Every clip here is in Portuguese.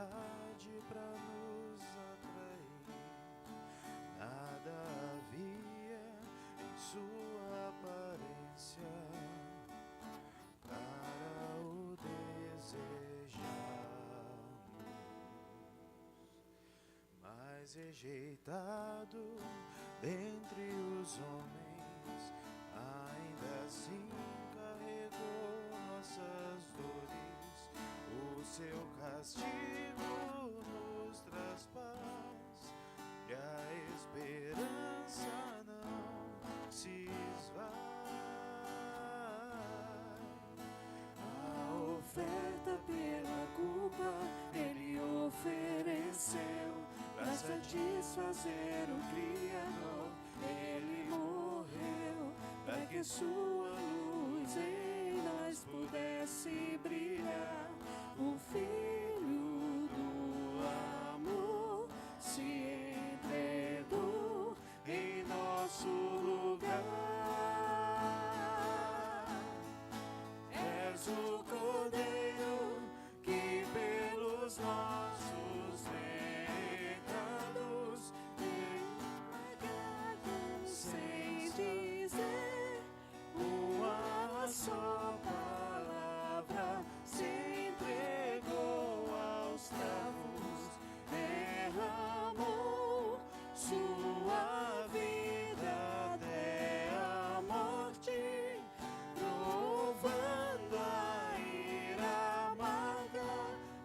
vontade pra nos atrair. Nada havia em sua aparência para o desejarmos, mas rejeitado dentre os homens, ainda assim carregou nossas dores. O seu castigo nos traz paz, e a esperança não se esvai. A oferta pela culpa ele ofereceu, para satisfazer o Criador. Ele morreu para que sua luz em nós pudesse brilhar. O Filho do amor se entregou em nosso lugar. És o Cordeiro que pelos nossos pecados sem dizer uma só palavra se entregou aos cravos, derramou sua vida até a morte, provando a ira amarga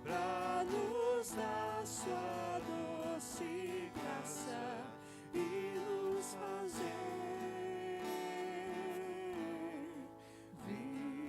pra nos dar sua doce graça e nos fazer viver.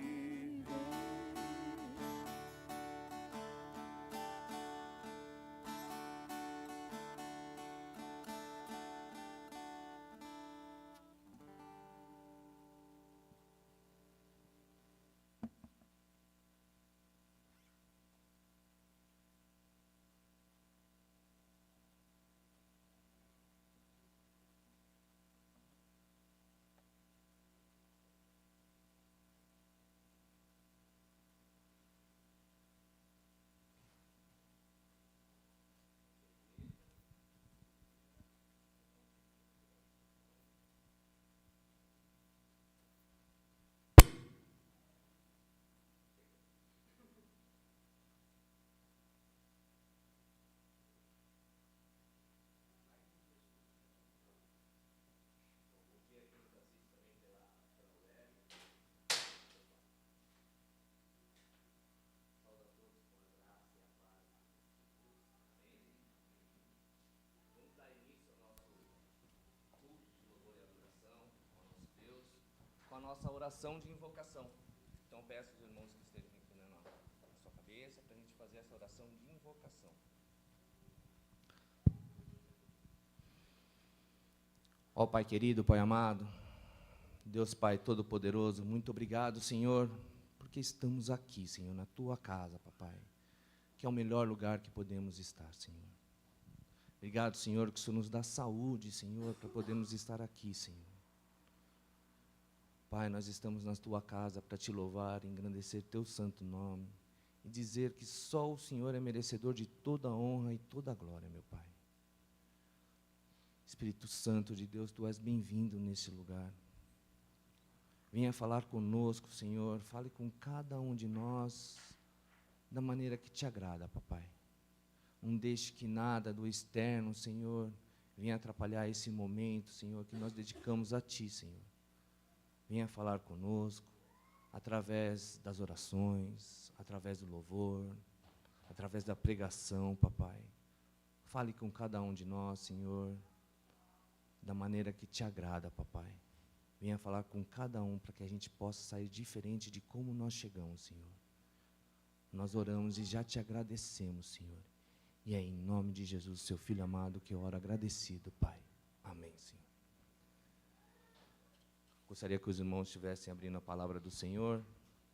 Com a nossa oração de invocação. Então peço aos irmãos que estejam inclinando a sua cabeça para a gente fazer essa oração de invocação. Ó Pai querido, Pai amado, Deus Pai Todo-Poderoso, muito obrigado, Senhor, porque estamos aqui, Senhor, na Tua casa, Papai, que é o melhor lugar que podemos estar, Senhor. Obrigado, Senhor, que o Senhor nos dá saúde, Senhor, para podermos estar aqui, Senhor. Pai, nós estamos na Tua casa para Te louvar, engrandecer Teu santo nome e dizer que só o Senhor é merecedor de toda a honra e toda a glória, meu Pai. Espírito Santo de Deus, Tu és bem-vindo nesse lugar. Venha falar conosco, Senhor, fale com cada um de nós da maneira que Te agrada, Papai. Não deixe que nada do externo, Senhor, venha atrapalhar esse momento, Senhor, que nós dedicamos a Ti, Senhor. Venha falar conosco através das orações, através do louvor, através da pregação, Papai. Fale com cada um de nós, Senhor, da maneira que Te agrada, Papai. Venha falar com cada um para que a gente possa sair diferente de como nós chegamos, Senhor. Nós oramos e já Te agradecemos, Senhor. E é em nome de Jesus, Seu Filho amado, que eu oro agradecido, Pai. Amém, Senhor. Gostaria que os irmãos estivessem abrindo a palavra do Senhor,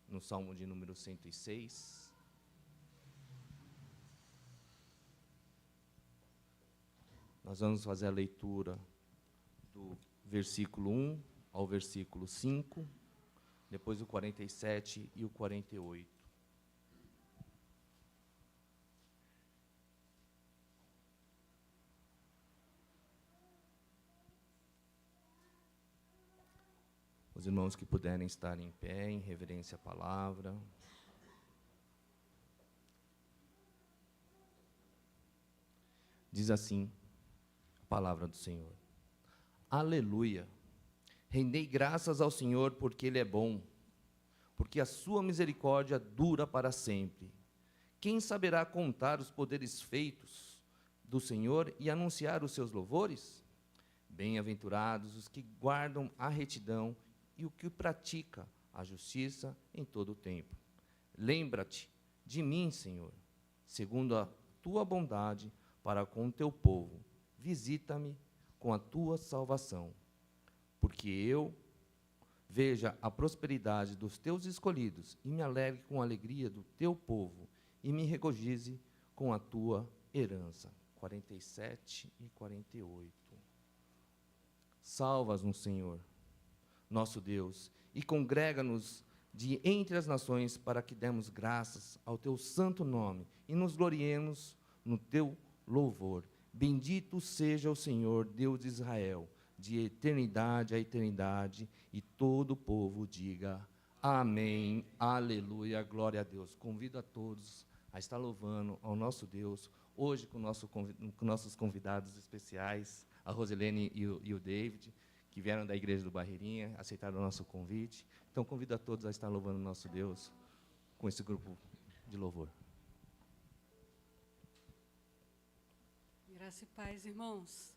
no Salmo de número 106. Nós vamos fazer a leitura do versículo 1 ao versículo 5, depois o 47 e o 48. Os irmãos que puderem estar em pé, em reverência à palavra. Diz assim a palavra do Senhor. Aleluia! Rendei graças ao Senhor porque Ele é bom, porque a sua misericórdia dura para sempre. Quem saberá contar os poderes feitos do Senhor e anunciar os seus louvores? Bem-aventurados os que guardam a retidão e o que pratica a justiça em todo o tempo. Lembra-te de mim, Senhor, segundo a tua bondade para com o teu povo. Visita-me com a tua salvação, porque eu veja a prosperidade dos teus escolhidos e me alegre com a alegria do teu povo e me regozije com a tua herança. 47 e 48. Salva-nos, Senhor, nosso Deus, e congrega-nos de entre as nações para que demos graças ao teu santo nome e nos gloriemos no teu louvor. Bendito seja o Senhor, Deus de Israel, de eternidade a eternidade, e todo o povo diga amém, aleluia, glória a Deus. Convido a todos a estar louvando ao nosso Deus, hoje com nossos convidados especiais, a Rosilene e o David, que vieram da Igreja do Barreirinha, aceitaram o nosso convite. Então, convido a todos a estar louvando o nosso Deus com esse grupo de louvor. Graça e paz, irmãos.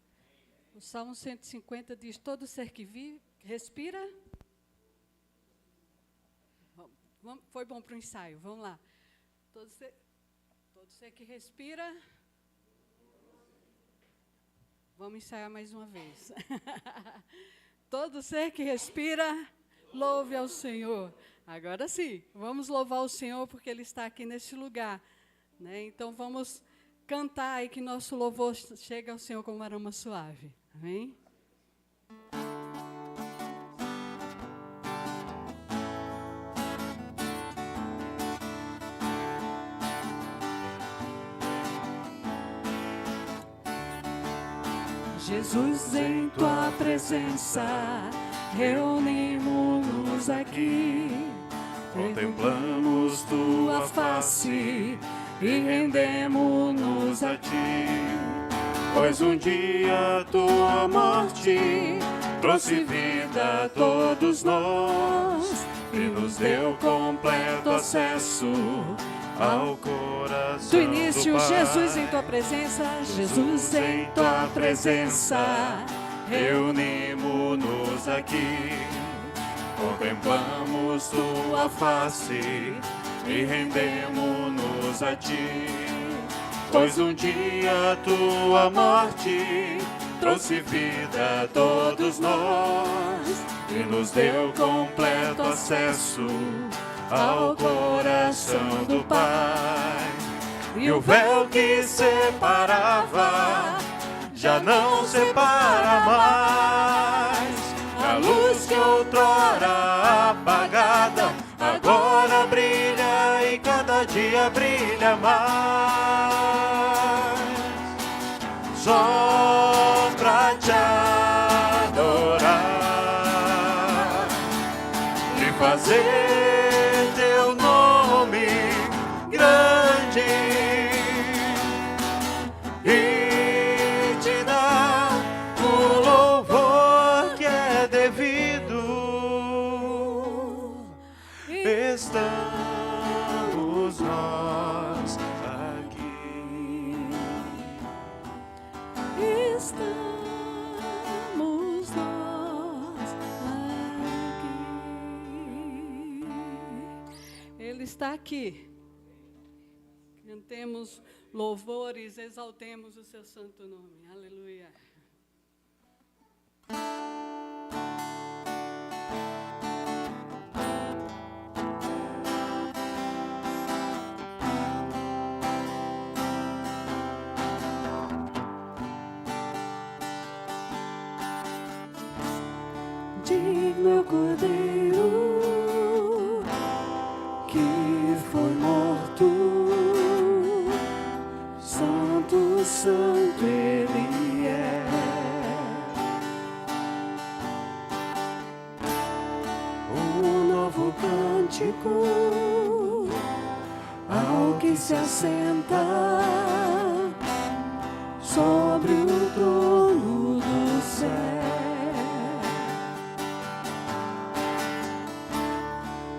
O Salmo 150 diz, todo ser que vive, respira. Foi bom para o ensaio, vamos lá. Todo ser que respira. Vamos ensaiar mais uma vez. Todo ser que respira, louve ao Senhor. Agora sim, vamos louvar o Senhor porque Ele está aqui neste lugar, né? Então vamos cantar aí que nosso louvor chega ao Senhor como aroma suave. Amém? Jesus, em tua presença, reunimos-nos aqui, contemplamos tua face e rendemos-nos a ti. Pois um dia tua morte trouxe vida a todos nós e nos deu completo acesso ao coração do início, Jesus em tua presença, Jesus em tua presença, reunimos-nos aqui, contemplamos tua face e rendemos-nos a ti. Pois um dia tua morte trouxe vida a todos nós e nos deu completo acesso ao coração do Pai. E o véu que separava já não separa mais. A luz que outrora apagada agora brilha e cada dia brilha mais. Só pra te adorar e fazer teu nome grande e te dar o louvor que é devido. Estamos nós aqui. Estamos nós aqui. Ele está aqui. Cantemos louvores, exaltemos o seu santo nome. Aleluia. Digno Cordeiro que foi morto, santo, santo Ele é. cântico ao que se assenta sobre o trono do céu.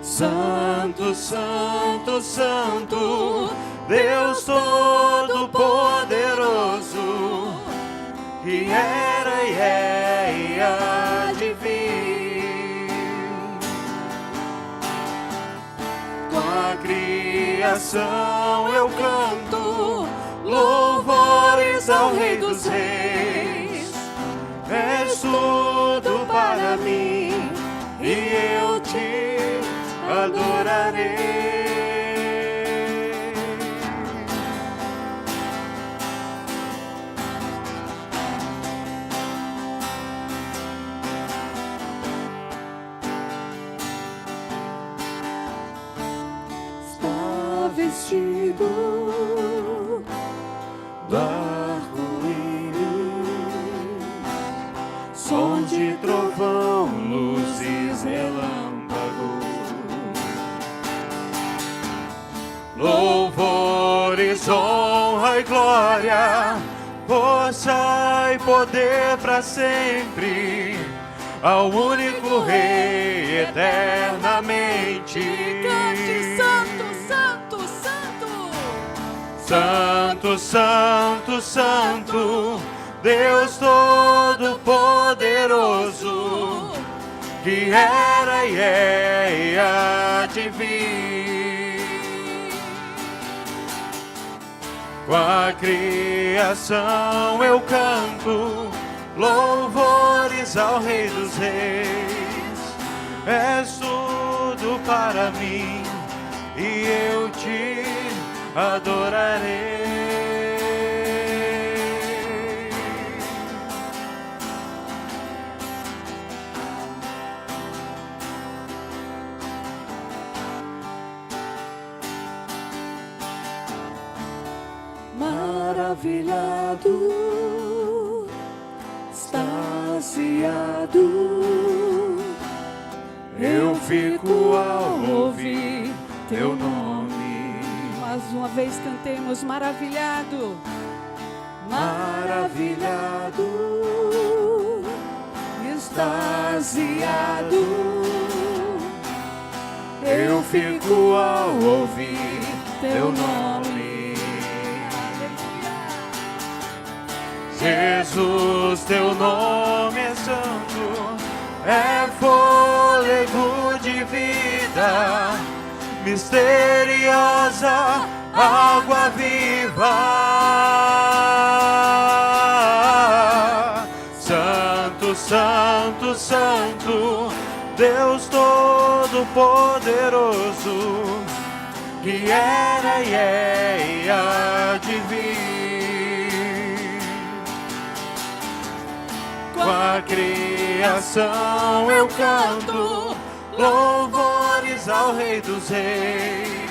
Santo, Santo, Santo, Deus Todo-Poderoso, que era e é e há de vir. Com a criação eu canto louvores ao Rei dos Reis. És tudo para mim e eu te adorarei. Está vestido do arco-íris, som de trovão, luzes, relâmpagos, louvores, honra e glória, força e poder para sempre, ao único Rei eternamente. Cante, Santo, Santo, Santo. Santo, Santo, Santo, Deus Todo-Poderoso, que era e é e há de vir. Com a criação eu canto louvores ao Rei dos Reis. És tudo para mim e eu te adorarei. Maravilhado, extasiado, eu fico ao ouvir teu nome. Mais uma vez cantemos maravilhado. Maravilhado, extasiado, eu fico ao ouvir teu nome. Jesus, teu nome é santo, é fôlego de vida, misteriosa água viva. Santo, Santo, Santo, Deus Todo-Poderoso, que era e é e há de vir. Com a criação eu canto louvores ao Rei dos Reis.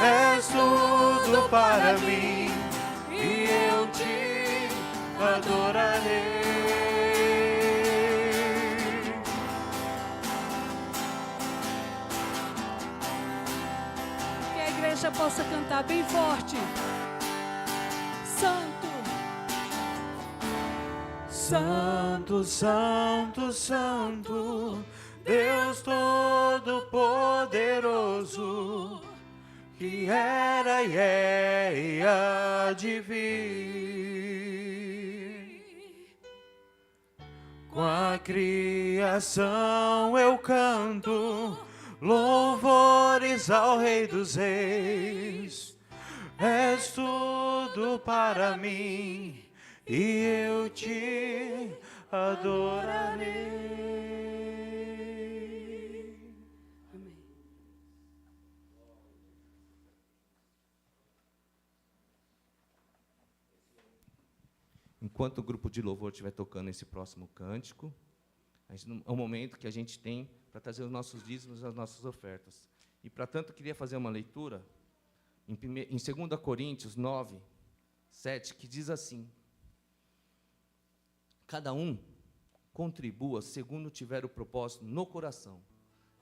És tudo para mim e eu te adorarei. Que a igreja possa cantar bem forte. Santo. Santo, Santo, Santo, Deus Todo-Poderoso, que era e é e há de vir. Com a criação eu canto louvores ao Rei dos Reis. És tudo para mim e eu te adorarei. Amém. Enquanto o grupo de louvor estiver tocando esse próximo cântico, é um momento que a gente tem para trazer os nossos dízimos e as nossas ofertas. E, para tanto, eu queria fazer uma leitura em 2 Coríntios 9, 7, que diz assim: cada um contribua segundo tiver o propósito no coração,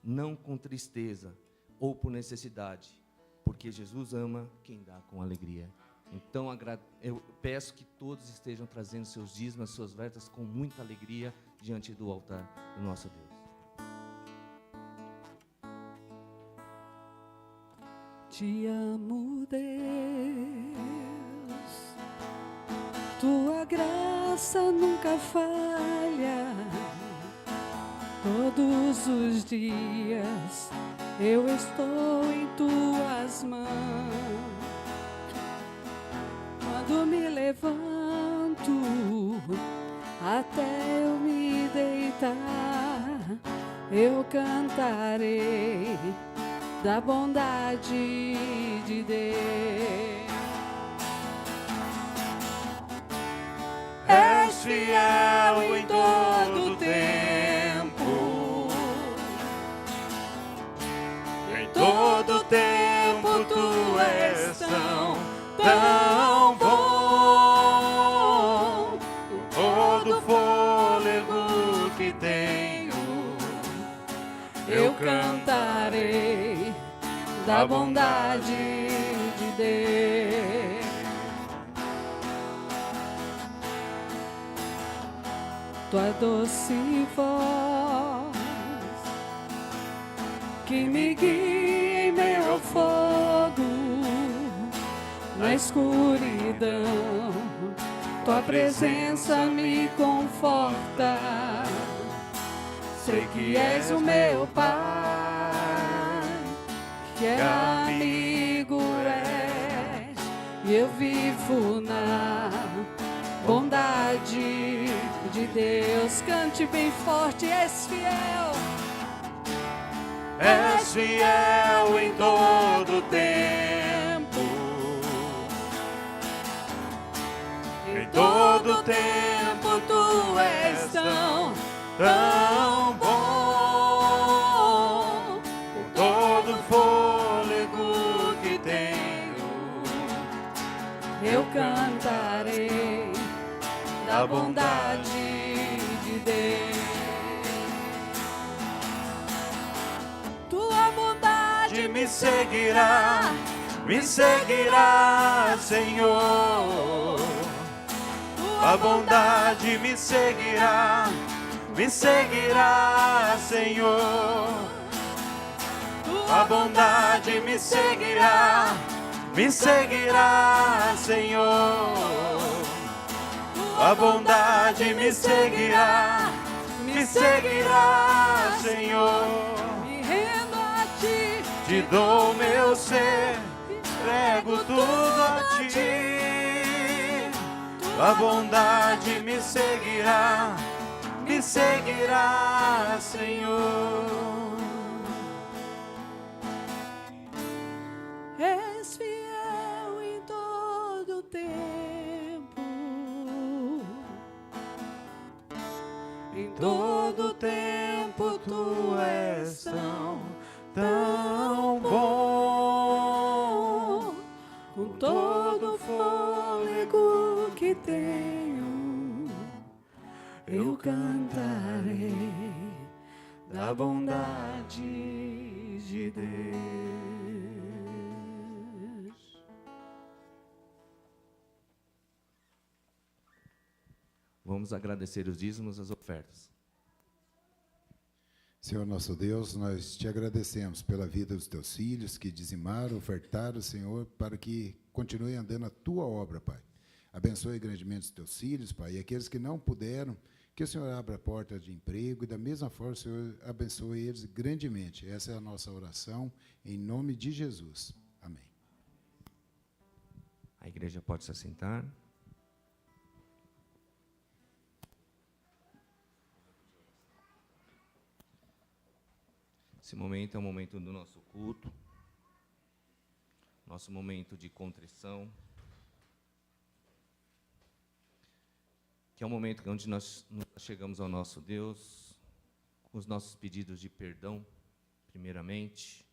não com tristeza ou por necessidade, porque Jesus ama quem dá com alegria. Então, eu peço que todos estejam trazendo seus dízimos, suas ofertas com muita alegria diante do altar do nosso Deus. Te amo, Deus, tua graça nunca falha. Todos os dias eu estou em tuas mãos. Quando me levanto até eu me deitar, eu cantarei da bondade de Deus. És fiel em todo tempo, em todo tempo tu és tão bom. Com todo o fôlego que tenho, Eu cantarei da bondade de Deus. Tua doce voz que me guia em meio ao fogo, na escuridão, tua presença me conforta. Sei que és o meu Pai, que amigo és, e eu vivo na bondade de Deus. Cante bem forte, és fiel. és fiel em todo tempo, em todo tempo tu és tão bom. Com todo o fôlego que tenho, Eu cantarei da bondade de Deus. Tua bondade me seguirá, Senhor. A bondade me seguirá, Senhor. A bondade me seguirá, Senhor. A bondade me seguirá, Senhor. me rendo a ti, Te dou meu ser, entrego tudo a ti. A bondade me seguirá, Senhor. és fiel em todo tempo, Em todo tempo tu és tão bom. com todo o fôlego que tenho, eu cantarei da bondade de Deus. Vamos agradecer os dízimos, as ofertas. Senhor nosso Deus, nós te agradecemos pela vida dos teus filhos que dizimaram, ofertaram, Senhor, para que continue andando a tua obra, Pai. Abençoe grandemente os teus filhos, Pai, e aqueles que não puderam, que o Senhor abra a porta de emprego, e da mesma forma o Senhor abençoe eles grandemente. Essa é a nossa oração, em nome de Jesus. Amém. A igreja pode se assentar. Esse momento é o momento do nosso culto, nosso momento de contrição, que é o momento onde nós chegamos ao nosso Deus, com os nossos pedidos de perdão, primeiramente,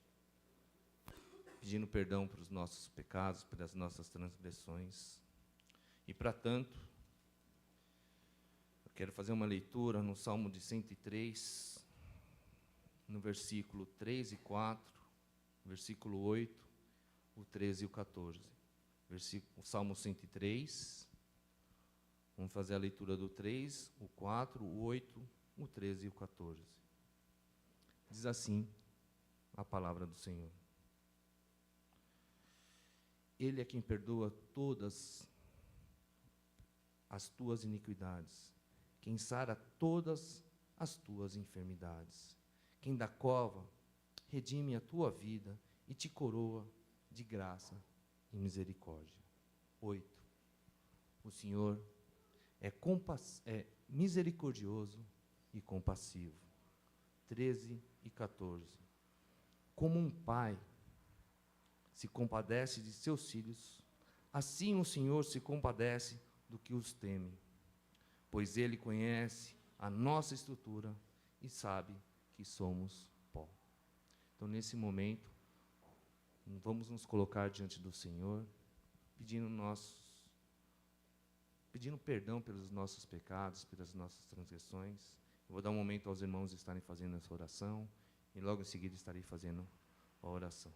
pedindo perdão pelos nossos pecados, pelas nossas transgressões. E, para tanto, eu quero fazer uma leitura no Salmo de 103, no versículo 3 e 4, versículo 8, o 13 e o 14. O Salmo 103, vamos fazer a leitura do 3, o 4, o 8, o 13 e o 14. Diz assim a palavra do Senhor. Ele é quem perdoa todas as tuas iniquidades, quem sara todas as tuas enfermidades, quem da cova redime a tua vida e te coroa de graça e misericórdia. 8. O Senhor é misericordioso e compassivo. 13 e 14. Como um pai se compadece de seus filhos, assim o Senhor se compadece do que os teme, pois Ele conhece a nossa estrutura e sabe que somos pó. Então, nesse momento, vamos nos colocar diante do Senhor, pedindo perdão pelos nossos pecados, pelas nossas transgressões. Eu vou dar um momento aos irmãos estarem fazendo essa oração, e logo em seguida estarei fazendo a oração.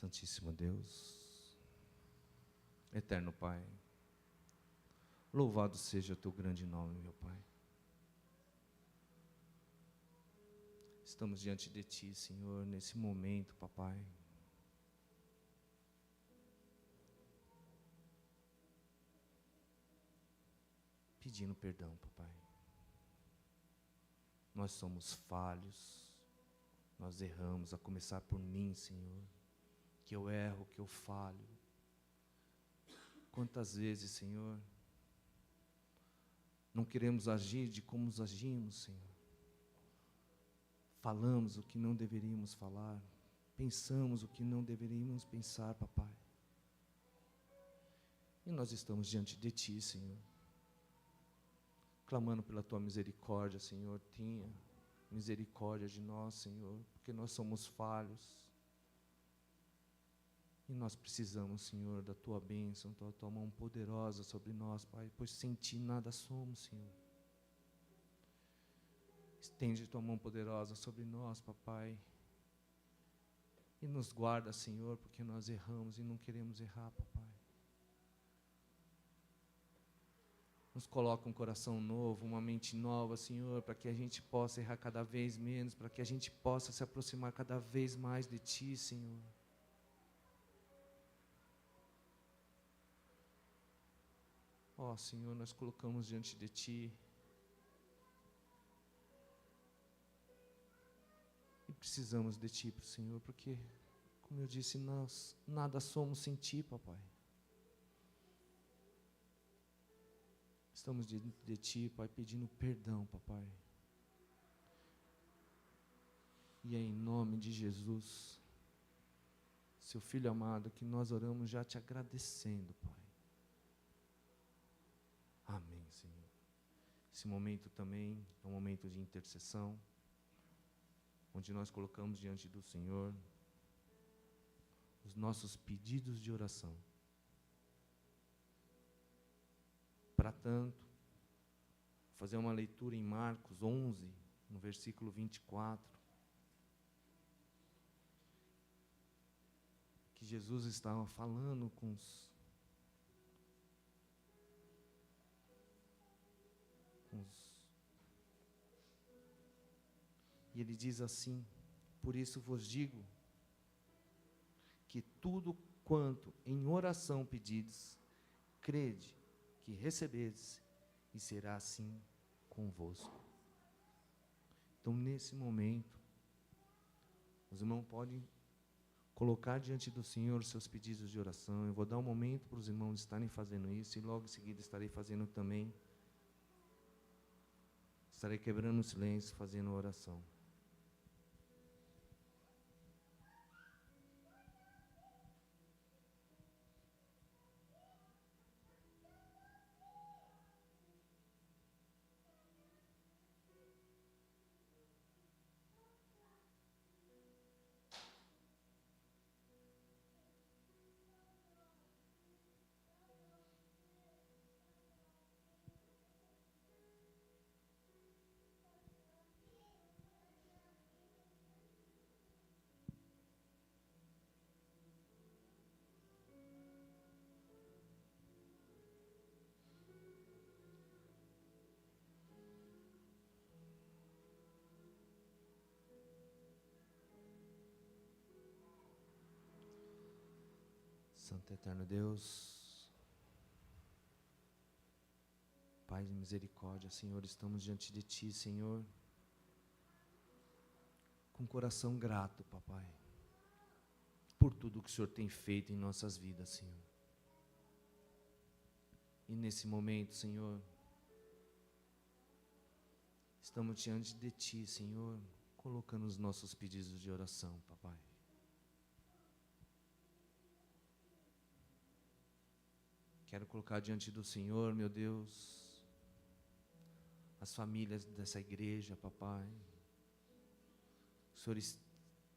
Santíssimo Deus, eterno Pai, louvado seja o teu grande nome, meu Pai. Estamos diante de Ti, Senhor, nesse momento, Papai. Pedindo perdão, Papai. Nós somos falhos, nós erramos, a começar por mim, Senhor. Que eu erro, que eu falho. Quantas vezes, Senhor, não queremos agir de como agimos, Senhor. Falamos o que não deveríamos falar, pensamos o que não deveríamos pensar, Papai. E nós estamos diante de Ti, Senhor, clamando pela Tua misericórdia, Senhor. Tenha misericórdia de nós, Senhor, porque nós somos falhos. E nós precisamos, Senhor, da Tua bênção, da Tua mão poderosa sobre nós, Pai, pois sem Ti nada somos, Senhor. Estende Tua mão poderosa sobre nós, Papai, e nos guarda, Senhor, porque nós erramos e não queremos errar, Papai. Nos coloca um coração novo, uma mente nova, Senhor, para que a gente possa errar cada vez menos, para que a gente possa se aproximar cada vez mais de Ti, Senhor. Ó, Senhor, nós colocamos diante de Ti e precisamos de Ti, Senhor, porque, como eu disse, nós nada somos sem Ti, Papai. Estamos diante de Ti, Pai, pedindo perdão, Papai. E é em nome de Jesus, Seu Filho amado, que nós oramos já Te agradecendo, Pai. Amém, Senhor. Esse momento também é um momento de intercessão, onde nós colocamos diante do Senhor os nossos pedidos de oração. Para tanto, vou fazer uma leitura em Marcos 11, no versículo 24, que Jesus estava falando com e ele diz assim: por isso vos digo que tudo quanto em oração pedides, crede que recebedes, e será assim convosco. Então, nesse momento, Os irmãos podem colocar diante do Senhor os seus pedidos de oração. Eu vou dar um momento para os irmãos estarem fazendo isso, e logo em seguida estarei fazendo também. Estarei quebrando o silêncio, fazendo a oração. Santo e eterno Deus, Pai de misericórdia, Senhor, estamos diante de Ti, Senhor, com coração grato, Papai, por tudo que o Senhor tem feito em nossas vidas, Senhor. E nesse momento, Senhor, estamos diante de Ti, Senhor, colocando os nossos pedidos de oração, Papai. Quero colocar diante do Senhor, meu Deus, as famílias dessa igreja, Papai. O Senhor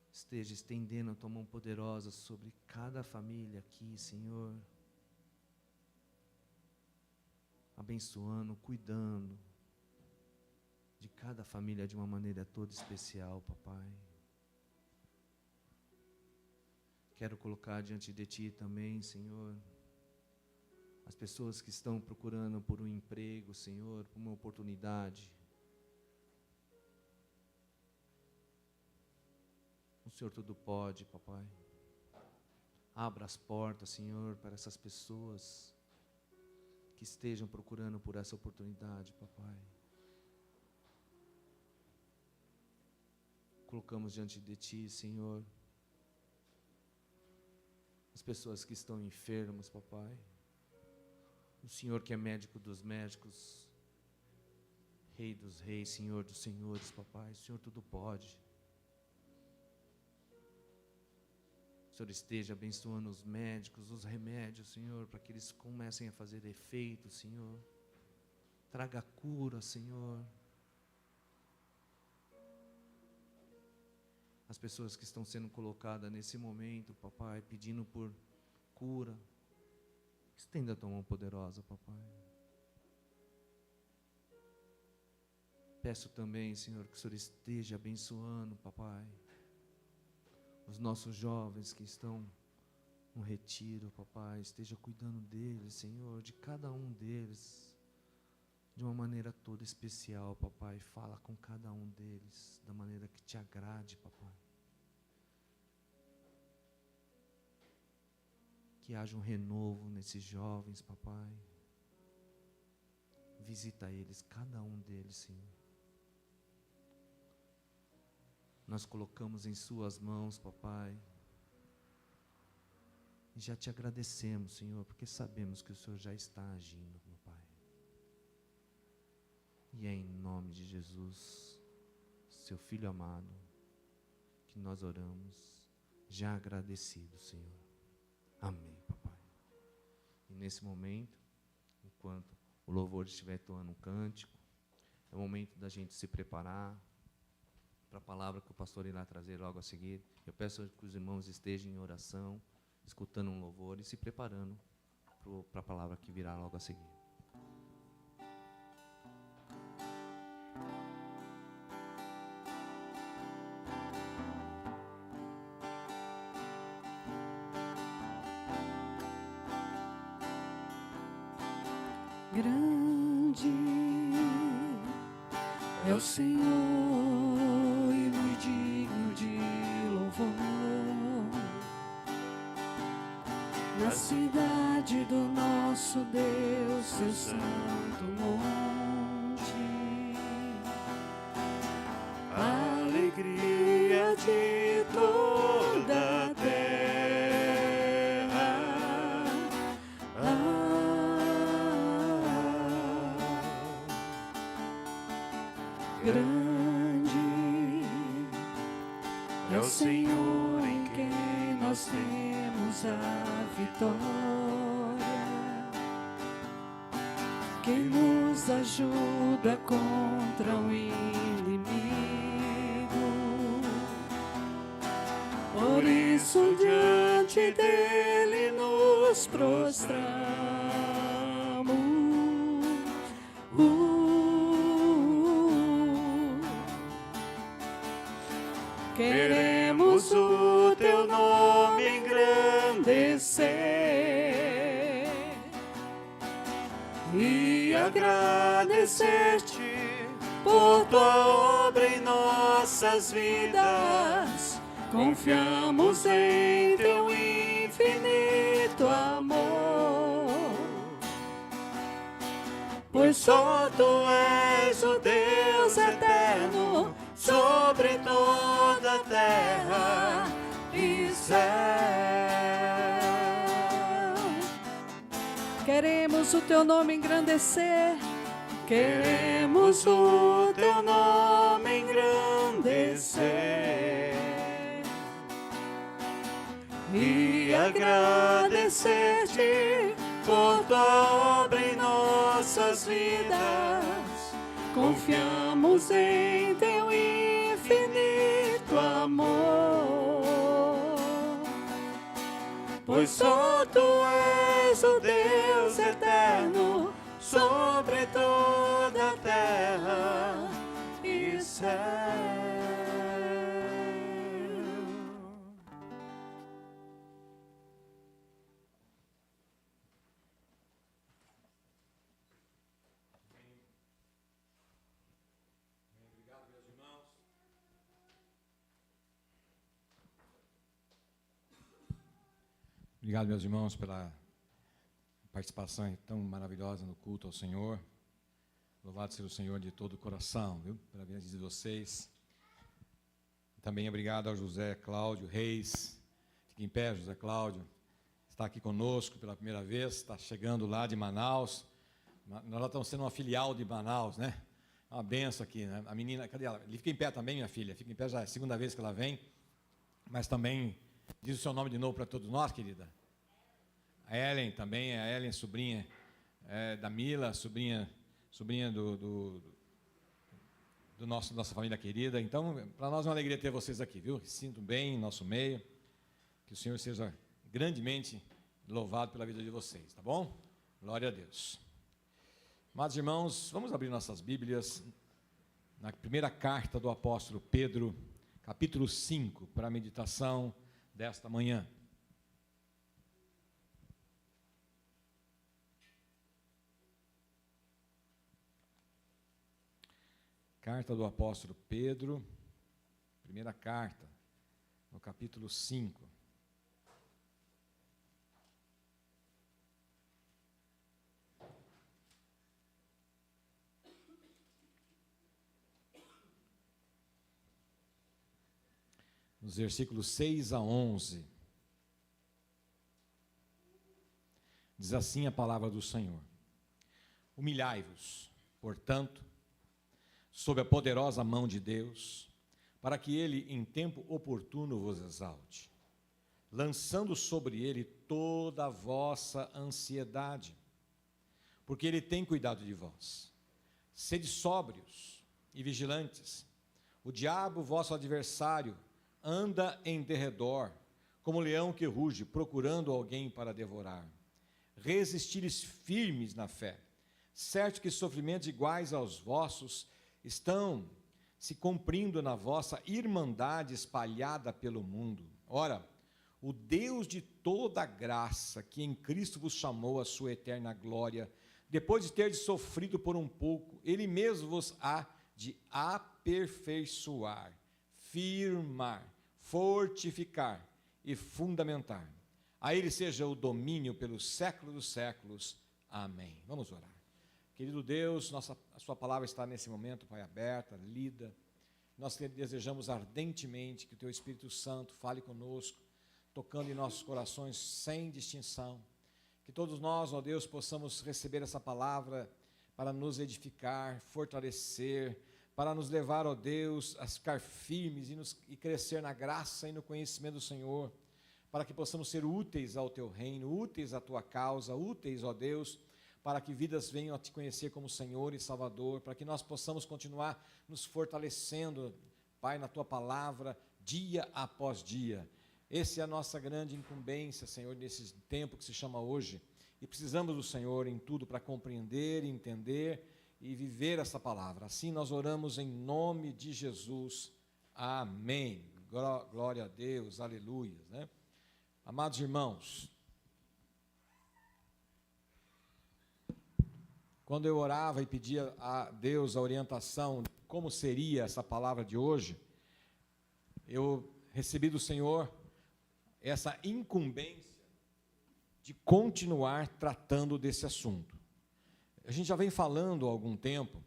esteja estendendo a Tua mão poderosa sobre cada família aqui, Senhor. Abençoando, cuidando de cada família de uma maneira toda especial, Papai. Quero colocar diante de Ti também, Senhor, as pessoas que estão procurando por um emprego, Senhor, por uma oportunidade. O Senhor tudo pode, Papai. Abra as portas, Senhor, para essas pessoas que estejam procurando por essa oportunidade, Papai. Colocamos diante de Ti, Senhor, as pessoas que estão enfermas, Papai. O Senhor que é médico dos médicos, Rei dos reis, Senhor dos senhores, Papai. O Senhor tudo pode. O Senhor esteja abençoando os médicos, os remédios, Senhor, para que eles comecem a fazer efeito, Senhor. Traga cura, Senhor. As pessoas que estão sendo colocadas nesse momento, Papai, pedindo por cura, estenda a Tua mão poderosa, Papai. Peço também, Senhor, que o Senhor esteja abençoando, Papai, os nossos jovens que estão no retiro, Papai. Esteja cuidando deles, Senhor, de cada um deles, de uma maneira toda especial, Papai. Fala com cada um deles da maneira que Te agrade, Papai. Que haja um renovo nesses jovens, Papai. Visita eles, cada um deles, Senhor. Nós colocamos em Suas mãos, Papai. E já Te agradecemos, Senhor, porque sabemos que o Senhor já está agindo, meu Pai. E é em nome de Jesus, Seu Filho amado, que nós oramos, já agradecidos, Senhor. Amém, Papai. E nesse momento, enquanto o louvor estiver entoando um cântico, é o momento da gente se preparar para a palavra que o pastor irá trazer logo a seguir. Eu peço que os irmãos estejam em oração, escutando um louvor e se preparando para a palavra que virá logo a seguir. Grande é o Senhor e muito digno de louvor. Na cidade do nosso Deus, seu santo monte, a alegria de todos Senhor em quem nós temos a vitória, que nos ajuda contra o inimigo. Por isso diante dele nos prostramos. Queremos o teu nome engrandecer e agradecer-te por tua obra em nossas vidas. Confiamos em teu infinito amor, pois só tu és o Deus eterno sobre toda a terra e céu. Queremos o teu nome engrandecer. Queremos o teu nome engrandecer e agradecer-te por tua obra em nossas vidas. Confiamos em teu infinito amor, pois só tu és o Deus eterno sobre toda a terra e céu. Obrigado, meus irmãos, pela participação tão maravilhosa no culto ao Senhor. Louvado seja o Senhor de todo o coração, viu? Pela vida de vocês. Também obrigado ao José Cláudio Reis. Fique em pé, José Cláudio. Está aqui conosco pela primeira vez, está chegando lá de Manaus. Nós já estamos sendo uma filial de Manaus, né? Uma benção aqui, né? A menina, cadê ela? Fica em pé também, minha filha. Fica em pé, já é a segunda vez que ela vem. Mas também, diz o seu nome de novo para todos nós, querida. A Ellen também, a Ellen, sobrinha da Mila, sobrinha do nossa família querida. Então, para nós é uma alegria ter vocês aqui, viu? Sinto bem em nosso meio. Que o Senhor seja grandemente louvado pela vida de vocês, tá bom? Glória a Deus. Amados irmãos, vamos abrir nossas Bíblias na primeira carta do apóstolo Pedro, capítulo 5, para a meditação desta manhã. Carta do apóstolo Pedro, primeira carta, no capítulo 5. Nos versículos 6 a 11. Diz assim a palavra do Senhor: Humilhai-vos, portanto, sob a poderosa mão de Deus, para que ele em tempo oportuno vos exalte, lançando sobre ele toda a vossa ansiedade, porque ele tem cuidado de vós. Sede sóbrios e vigilantes. O diabo, vosso adversário, anda em derredor, como leão que ruge, procurando alguém para devorar. Resistires firmes na fé, certo que sofrimentos iguais aos vossos estão se cumprindo na vossa irmandade espalhada pelo mundo. Ora, o Deus de toda graça, que em Cristo vos chamou à sua eterna glória, depois de terdes sofrido por um pouco, ele mesmo vos há de aperfeiçoar, firmar, fortificar e fundamentar. A ele seja o domínio pelos séculos dos séculos. Amém. Vamos orar. Querido Deus, a sua palavra está nesse momento, Pai, aberta, lida. Nós desejamos ardentemente que o teu Espírito Santo fale conosco, tocando em nossos corações sem distinção. Que todos nós, ó Deus, possamos receber essa palavra para nos edificar, fortalecer, para nos levar, ó Deus, a ficar firmes e crescer na graça e no conhecimento do Senhor, para que possamos ser úteis ao Teu reino, úteis à Tua causa, úteis, ó Deus, para que vidas venham a Te conhecer como Senhor e Salvador, para que nós possamos continuar nos fortalecendo, Pai, na Tua palavra, dia após dia. Essa é a nossa grande incumbência, Senhor, nesse tempo que se chama hoje, e precisamos do Senhor em tudo para compreender, entender e viver essa palavra. Assim nós oramos em nome de Jesus. Amém. Glória a Deus, aleluia, né? Amados irmãos, quando eu orava e pedia a Deus a orientação de como seria essa palavra de hoje, eu recebi do Senhor essa incumbência de continuar tratando desse assunto. A gente já vem falando há algum tempo,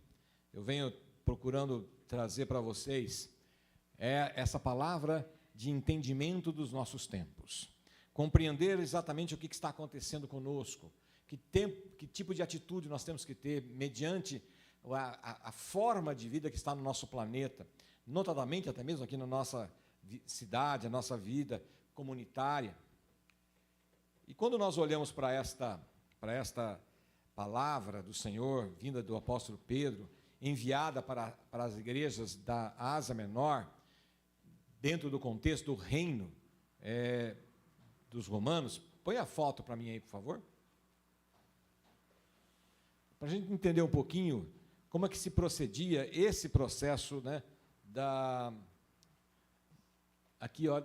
eu venho procurando trazer para vocês essa palavra de entendimento dos nossos tempos. Compreender exatamente o que está acontecendo conosco, que tipo de atitude nós temos que ter mediante a forma de vida que está no nosso planeta, notadamente até mesmo aqui na nossa cidade, a nossa vida comunitária. E quando nós olhamos para esta palavra do Senhor, vinda do apóstolo Pedro, enviada para as igrejas da Ásia Menor, dentro do contexto do reino dos romanos, põe a foto para mim aí, por favor. Para a gente entender um pouquinho como é que se procedia esse processo, né, aqui, ó,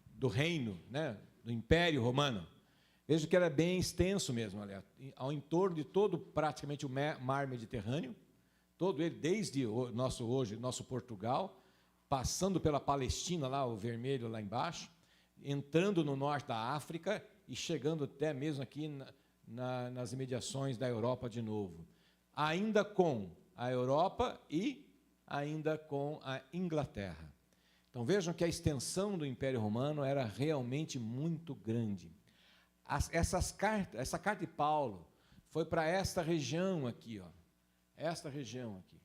do reino, né, do Império Romano. Veja que era bem extenso mesmo, aliás, ao entorno de todo praticamente o mar Mediterrâneo, todo ele, desde o nosso Portugal, passando pela Palestina, lá o vermelho lá embaixo, entrando no norte da África e chegando até mesmo aqui nas imediações da Europa de novo. Ainda com a Europa e ainda com a Inglaterra. Então vejam que a extensão do Império Romano era realmente muito grande. Essa carta de Paulo foi para esta região aqui, ó. Esta região aqui.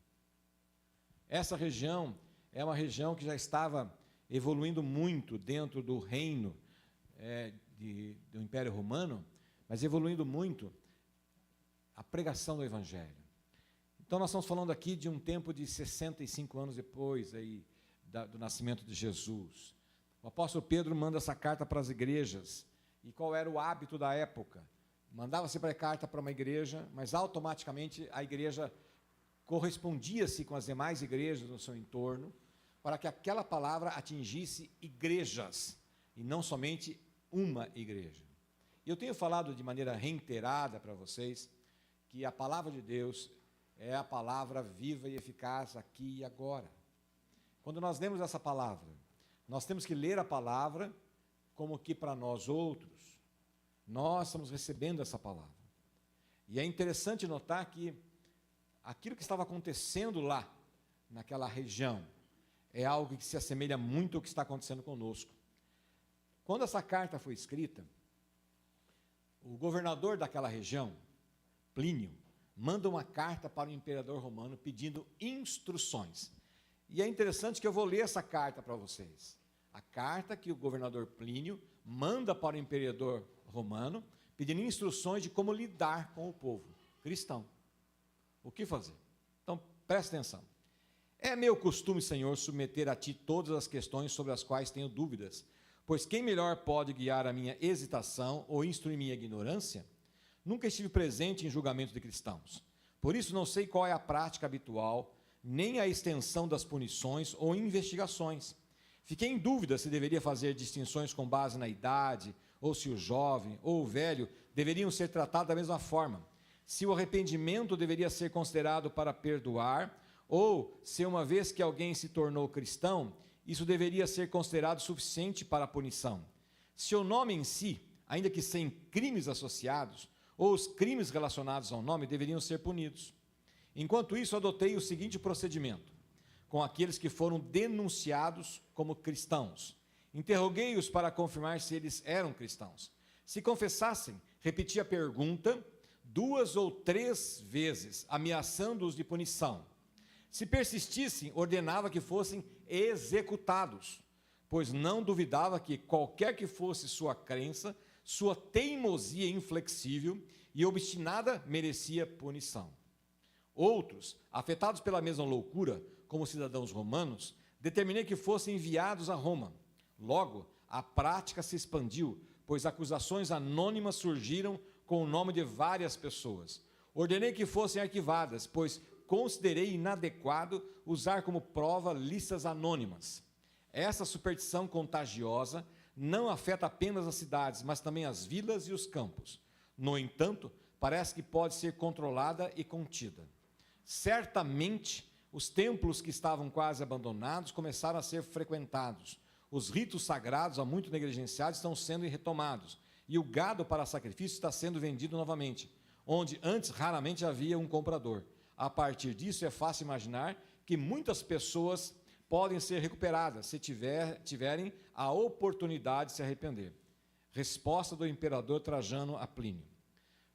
Essa região é uma região que já estava evoluindo muito dentro do reino do Império Romano, mas evoluindo muito a pregação do Evangelho. Então nós estamos falando aqui de um tempo de 65 anos depois aí, do nascimento de Jesus. O apóstolo Pedro manda essa carta para as igrejas. E qual era o hábito da época? Mandava-se para carta para uma igreja, mas automaticamente a igreja correspondia-se com as demais igrejas no seu entorno, para que aquela palavra atingisse igrejas, e não somente uma igreja. E eu tenho falado de maneira reiterada para vocês, que a palavra de Deus é a palavra viva e eficaz aqui e agora. Quando nós lemos essa palavra, nós temos que ler a palavra como que para nós outros, nós estamos recebendo essa palavra. E é interessante notar que aquilo que estava acontecendo lá, naquela região, é algo que se assemelha muito ao que está acontecendo conosco. Quando essa carta foi escrita, o governador daquela região, Plínio, manda uma carta para o imperador romano pedindo instruções. E é interessante que eu vou ler essa carta para vocês. A carta que o governador Plínio manda para o imperador romano, pedindo instruções de como lidar com o povo cristão. O que fazer? Então, preste atenção. É meu costume, Senhor, submeter a Ti todas as questões sobre as quais tenho dúvidas, pois quem melhor pode guiar a minha hesitação ou instruir minha ignorância? Nunca estive presente em julgamento de cristãos. Por isso não sei qual é a prática habitual, nem a extensão das punições ou investigações. Fiquei em dúvida se deveria fazer distinções com base na idade, ou se o jovem ou o velho deveriam ser tratados da mesma forma. Se o arrependimento deveria ser considerado para perdoar, ou se uma vez que alguém se tornou cristão, isso deveria ser considerado suficiente para a punição. Se o nome em si, ainda que sem crimes associados, ou os crimes relacionados ao nome deveriam ser punidos. Enquanto isso, adotei o seguinte procedimento com aqueles que foram denunciados como cristãos. Interroguei-os para confirmar se eles eram cristãos. Se confessassem, repeti a pergunta 2 ou 3 vezes, ameaçando-os de punição. Se persistissem, ordenava que fossem executados, pois não duvidava que qualquer que fosse sua crença, sua teimosia inflexível e obstinada merecia punição. Outros, afetados pela mesma loucura, como cidadãos romanos, determinei que fossem enviados a Roma. Logo, a prática se expandiu, pois acusações anônimas surgiram com o nome de várias pessoas. Ordenei que fossem arquivadas, pois considerei inadequado usar como prova listas anônimas. Essa superstição contagiosa não afeta apenas as cidades, mas também as vilas e os campos. No entanto, parece que pode ser controlada e contida. Certamente, os templos que estavam quase abandonados começaram a ser frequentados. Os ritos sagrados, há muito negligenciados, estão sendo retomados. E o gado para sacrifício está sendo vendido novamente, onde antes raramente havia um comprador. A partir disso, é fácil imaginar que muitas pessoas podem ser recuperadas se tiverem a oportunidade de se arrepender. Resposta do imperador Trajano a Plínio.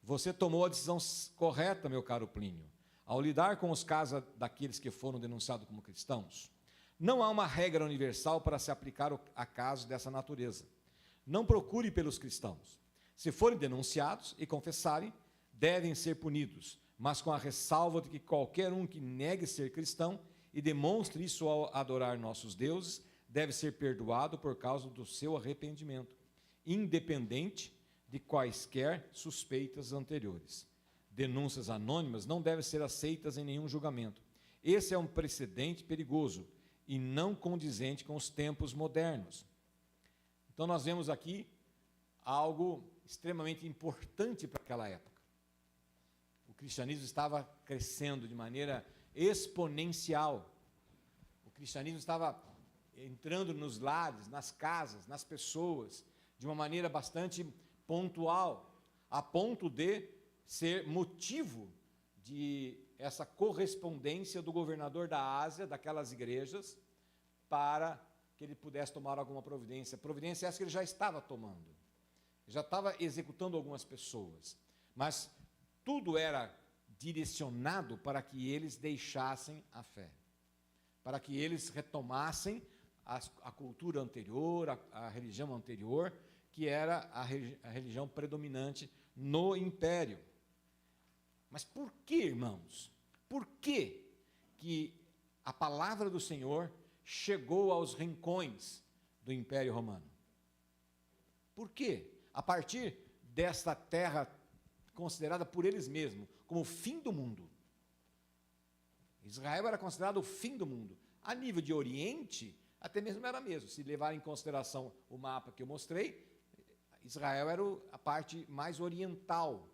Você tomou a decisão correta, meu caro Plínio, ao lidar com os casos daqueles que foram denunciados como cristãos. Não há uma regra universal para se aplicar a casos dessa natureza. Não procure pelos cristãos. Se forem denunciados e confessarem, devem ser punidos, mas com a ressalva de que qualquer um que negue ser cristão e demonstre isso ao adorar nossos deuses, deve ser perdoado por causa do seu arrependimento, independente de quaisquer suspeitas anteriores. Denúncias anônimas não devem ser aceitas em nenhum julgamento. Esse é um precedente perigoso e não condizente com os tempos modernos. Então nós vemos aqui algo extremamente importante para aquela época. O cristianismo estava crescendo de maneira exponencial. O cristianismo estava entrando nos lares, nas casas, nas pessoas, de uma maneira bastante pontual, a ponto de ser motivo de essa correspondência do governador da Ásia, daquelas igrejas, para que ele pudesse tomar alguma providência. Providência essa que ele já estava tomando. Já estava executando algumas pessoas. Mas tudo era direcionado para que eles deixassem a fé, para que eles retomassem a cultura anterior, a religião anterior, que era a religião predominante no império. Mas por que, irmãos? Por que a palavra do Senhor chegou aos rincões do Império Romano? Por quê? A partir desta terra considerada por eles mesmos como o fim do mundo. Israel era considerado o fim do mundo. A nível de Oriente, até mesmo era mesmo. Se levar em consideração o mapa que eu mostrei, Israel era a parte mais oriental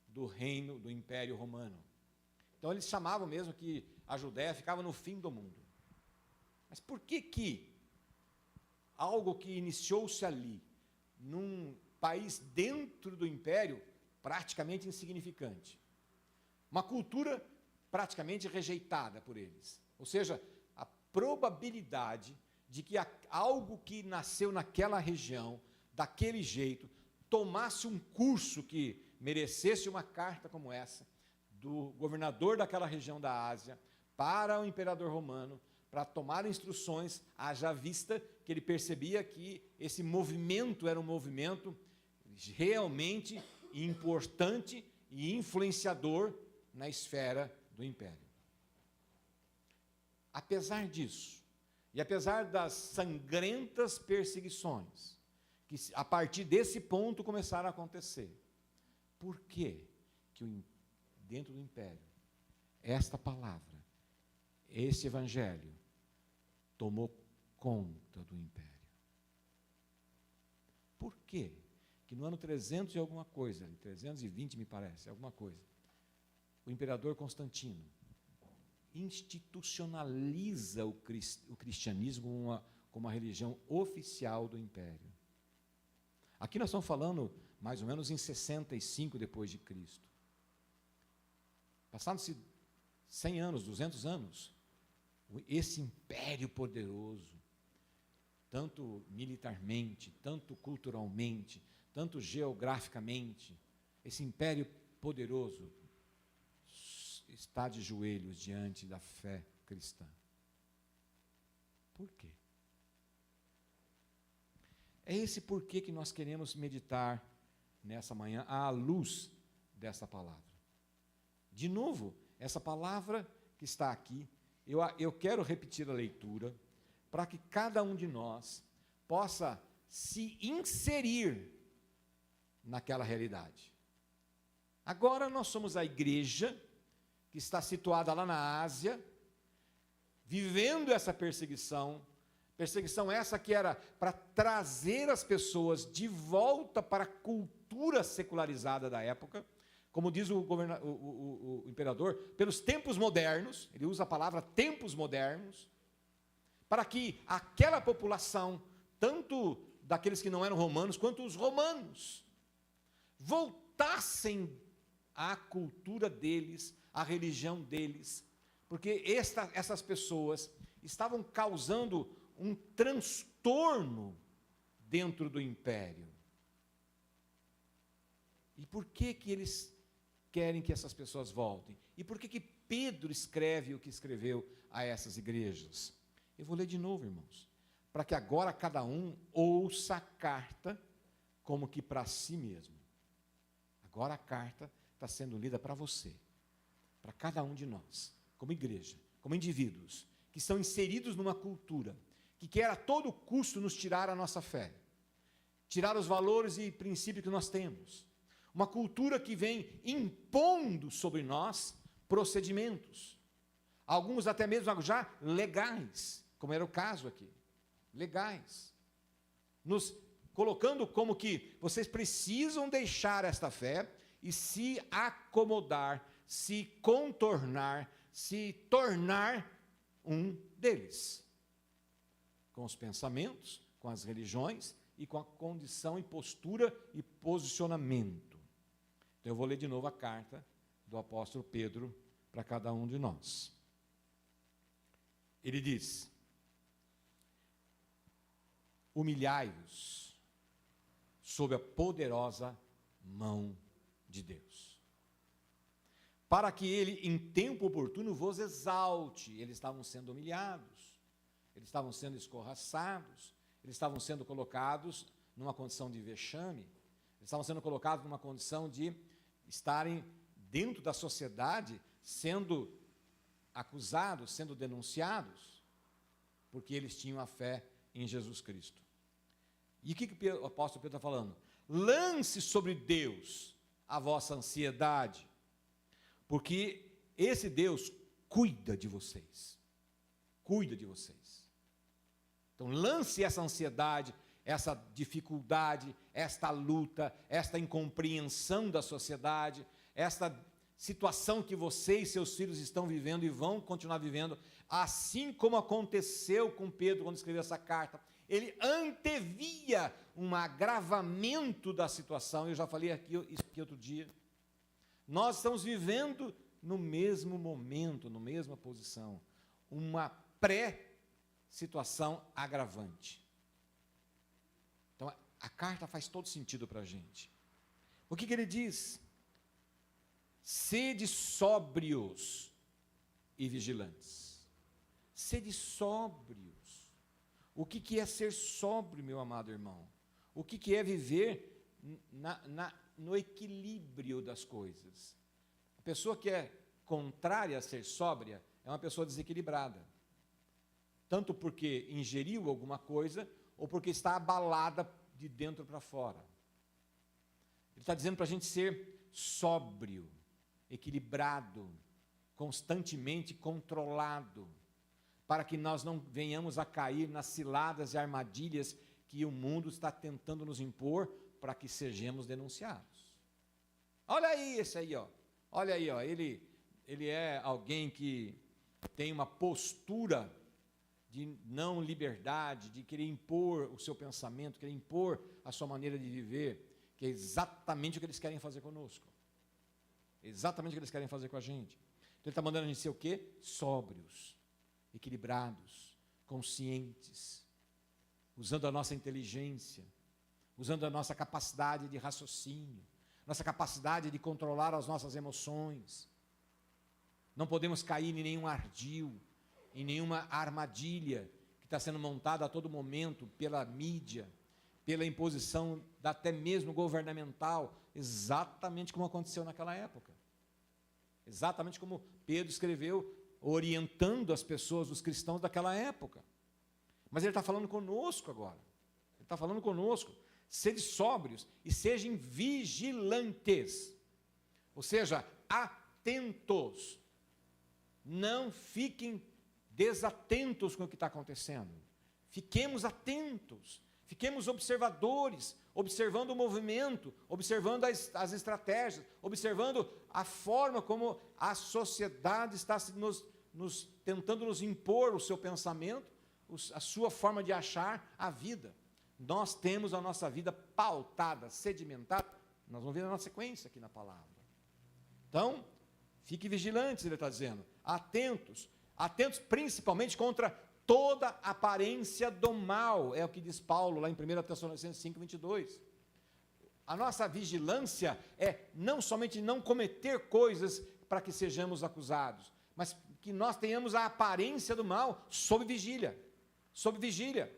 do reino do Império Romano. Então eles chamavam mesmo que a Judéia ficava no fim do mundo. Mas por que algo que iniciou-se ali, num país dentro do Império, praticamente insignificante, uma cultura praticamente rejeitada por eles, ou seja, a probabilidade de que algo que nasceu naquela região, daquele jeito, tomasse um curso que merecesse uma carta como essa, do governador daquela região da Ásia, para o imperador romano, para tomar instruções, haja vista que ele percebia que esse movimento era um movimento realmente importante e influenciador na esfera do império. Apesar disso, e apesar das sangrentas perseguições, que a partir desse ponto começaram a acontecer, por que dentro do império, esta palavra, esse evangelho, tomou conta do império? Por quê? Que no ano 300 e alguma coisa, 320 me parece, alguma coisa, o imperador Constantino institucionaliza o cristianismo como uma religião oficial do império. Aqui nós estamos falando mais ou menos em 65 depois de Cristo. Passaram-se 100 anos, 200 anos, esse império poderoso, tanto militarmente, tanto culturalmente, tanto geograficamente, esse império poderoso está de joelhos diante da fé cristã. Por quê? É esse porquê que nós queremos meditar nessa manhã à luz dessa palavra. De novo, essa palavra que está aqui, eu quero repetir a leitura para que cada um de nós possa se inserir naquela realidade. Agora nós somos a igreja que está situada lá na Ásia, vivendo essa perseguição essa que era para trazer as pessoas de volta para a cultura secularizada da época, como diz o imperador, pelos tempos modernos, ele usa a palavra tempos modernos, para que aquela população, tanto daqueles que não eram romanos, quanto os romanos, voltassem à cultura deles, à religião deles, porque essas pessoas estavam causando um transtorno dentro do império. E por que eles querem que essas pessoas voltem? E por que Pedro escreve o que escreveu a essas igrejas? Eu vou ler de novo, irmãos, para que agora cada um ouça a carta como que para si mesmo. Agora a carta está sendo lida para você, para cada um de nós, como igreja, como indivíduos, que estão inseridos numa cultura que quer a todo custo nos tirar a nossa fé, tirar os valores e princípios que nós temos. Uma cultura que vem impondo sobre nós procedimentos, alguns até mesmo já legais, como era o caso aqui, legais, nos colocando como que vocês precisam deixar esta fé e se acomodar, se contornar, se tornar um deles, com os pensamentos, com as religiões e com a condição e postura e posicionamento. Então eu vou ler de novo a carta do apóstolo Pedro para cada um de nós. Ele diz: humilhai-vos sob a poderosa mão de Deus, para que ele em tempo oportuno vos exalte. Eles estavam sendo humilhados, eles estavam sendo escorraçados, eles estavam sendo colocados numa condição de vexame, eles estavam sendo colocados numa condição de estarem dentro da sociedade, sendo acusados, sendo denunciados, porque eles tinham a fé em Jesus Cristo. E o que o apóstolo Pedro está falando? Lance sobre Deus a vossa ansiedade, porque esse Deus cuida de vocês. Cuida de vocês. Então, lance essa ansiedade, essa dificuldade, esta luta, esta incompreensão da sociedade, esta situação que você e seus filhos estão vivendo e vão continuar vivendo, assim como aconteceu com Pedro quando escreveu essa carta. Ele antevia um agravamento da situação. Eu já falei isso aqui outro dia. Nós estamos vivendo no mesmo momento, na mesma posição, uma pré-situação agravante. Então, a carta faz todo sentido para a gente. O que ele diz? Sede sóbrios e vigilantes. Sede sóbrios. O que é ser sóbrio, meu amado irmão? O que é viver no equilíbrio das coisas? A pessoa que é contrária a ser sóbria é uma pessoa desequilibrada. Tanto porque ingeriu alguma coisa, ou porque está abalada de dentro para fora. Ele está dizendo para a gente ser sóbrio, equilibrado, constantemente controlado, para que nós não venhamos a cair nas ciladas e armadilhas que o mundo está tentando nos impor, para que sejamos denunciados. Olha aí esse aí, ó. Olha aí, ó. Ele é alguém que tem uma postura de não liberdade, de querer impor o seu pensamento, querer impor a sua maneira de viver, que é exatamente o que eles querem fazer conosco. Exatamente o que eles querem fazer com a gente. Então ele está mandando a gente ser o quê? Sóbrios, equilibrados, conscientes, usando a nossa inteligência, usando a nossa capacidade de raciocínio, nossa capacidade de controlar as nossas emoções. Não podemos cair em nenhum ardil, em nenhuma armadilha que está sendo montada a todo momento pela mídia, pela imposição até mesmo governamental, exatamente como aconteceu naquela época. Exatamente como Pedro escreveu, orientando as pessoas, os cristãos daquela época. Mas ele está falando conosco agora. Ele está falando conosco. Sede sóbrios e sejam vigilantes. Ou seja, atentos. Não fiquem desatentos com o que está acontecendo. Fiquemos atentos. Fiquemos observadores, observando o movimento, observando as estratégias, observando a forma como a sociedade está tentando nos impor o seu pensamento, a sua forma de achar a vida. Nós temos a nossa vida pautada, sedimentada, nós vamos ver na sequência aqui na palavra. Então, fiquem vigilantes, ele está dizendo, atentos principalmente contra toda aparência do mal, é o que diz Paulo lá em 1 Tessalonicenses 5, 22. A nossa vigilância é não somente não cometer coisas para que sejamos acusados, mas que nós tenhamos a aparência do mal sob vigília. Sob vigília.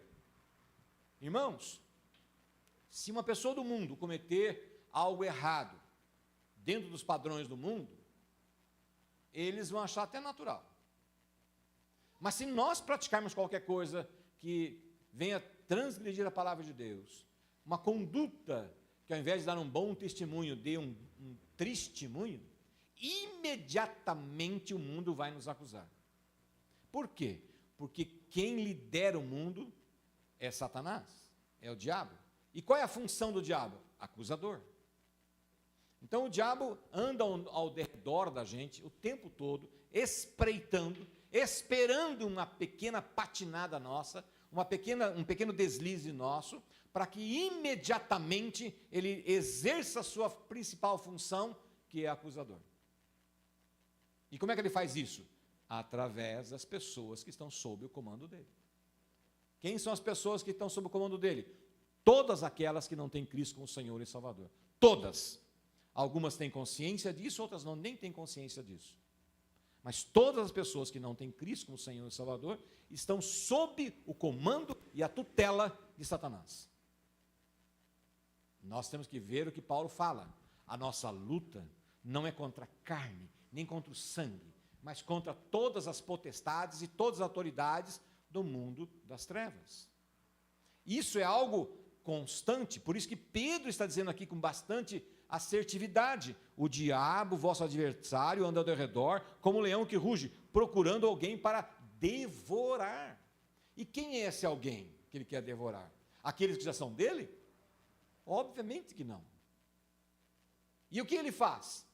Irmãos, se uma pessoa do mundo cometer algo errado dentro dos padrões do mundo, eles vão achar até natural. Mas se nós praticarmos qualquer coisa que venha transgredir a palavra de Deus, uma conduta que ao invés de dar um bom testemunho, dê um testemunho, imediatamente o mundo vai nos acusar. Por quê? Porque quem lidera o mundo é Satanás, é o diabo. E qual é a função do diabo? Acusador. Então o diabo anda ao redor da gente o tempo todo, espreitando, esperando uma pequena patinada nossa, um pequeno deslize nosso, para que imediatamente ele exerça a sua principal função, que é acusador. E como é que ele faz isso? Através das pessoas que estão sob o comando dele. Quem são as pessoas que estão sob o comando dele? Todas aquelas que não têm Cristo como Senhor e Salvador. Todas. Algumas têm consciência disso, outras não, nem têm consciência disso. Mas todas as pessoas que não têm Cristo como Senhor e Salvador estão sob o comando e a tutela de Satanás. Nós temos que ver o que Paulo fala. A nossa luta não é contra a carne, nem contra o sangue, mas contra todas as potestades e todas as autoridades do mundo das trevas. Isso é algo constante, por isso que Pedro está dizendo aqui com bastante assertividade: o diabo, vosso adversário, anda ao redor, como um leão que ruge, procurando alguém para devorar. E quem é esse alguém que ele quer devorar? Aqueles que já são dele? Obviamente que não. E o que ele faz?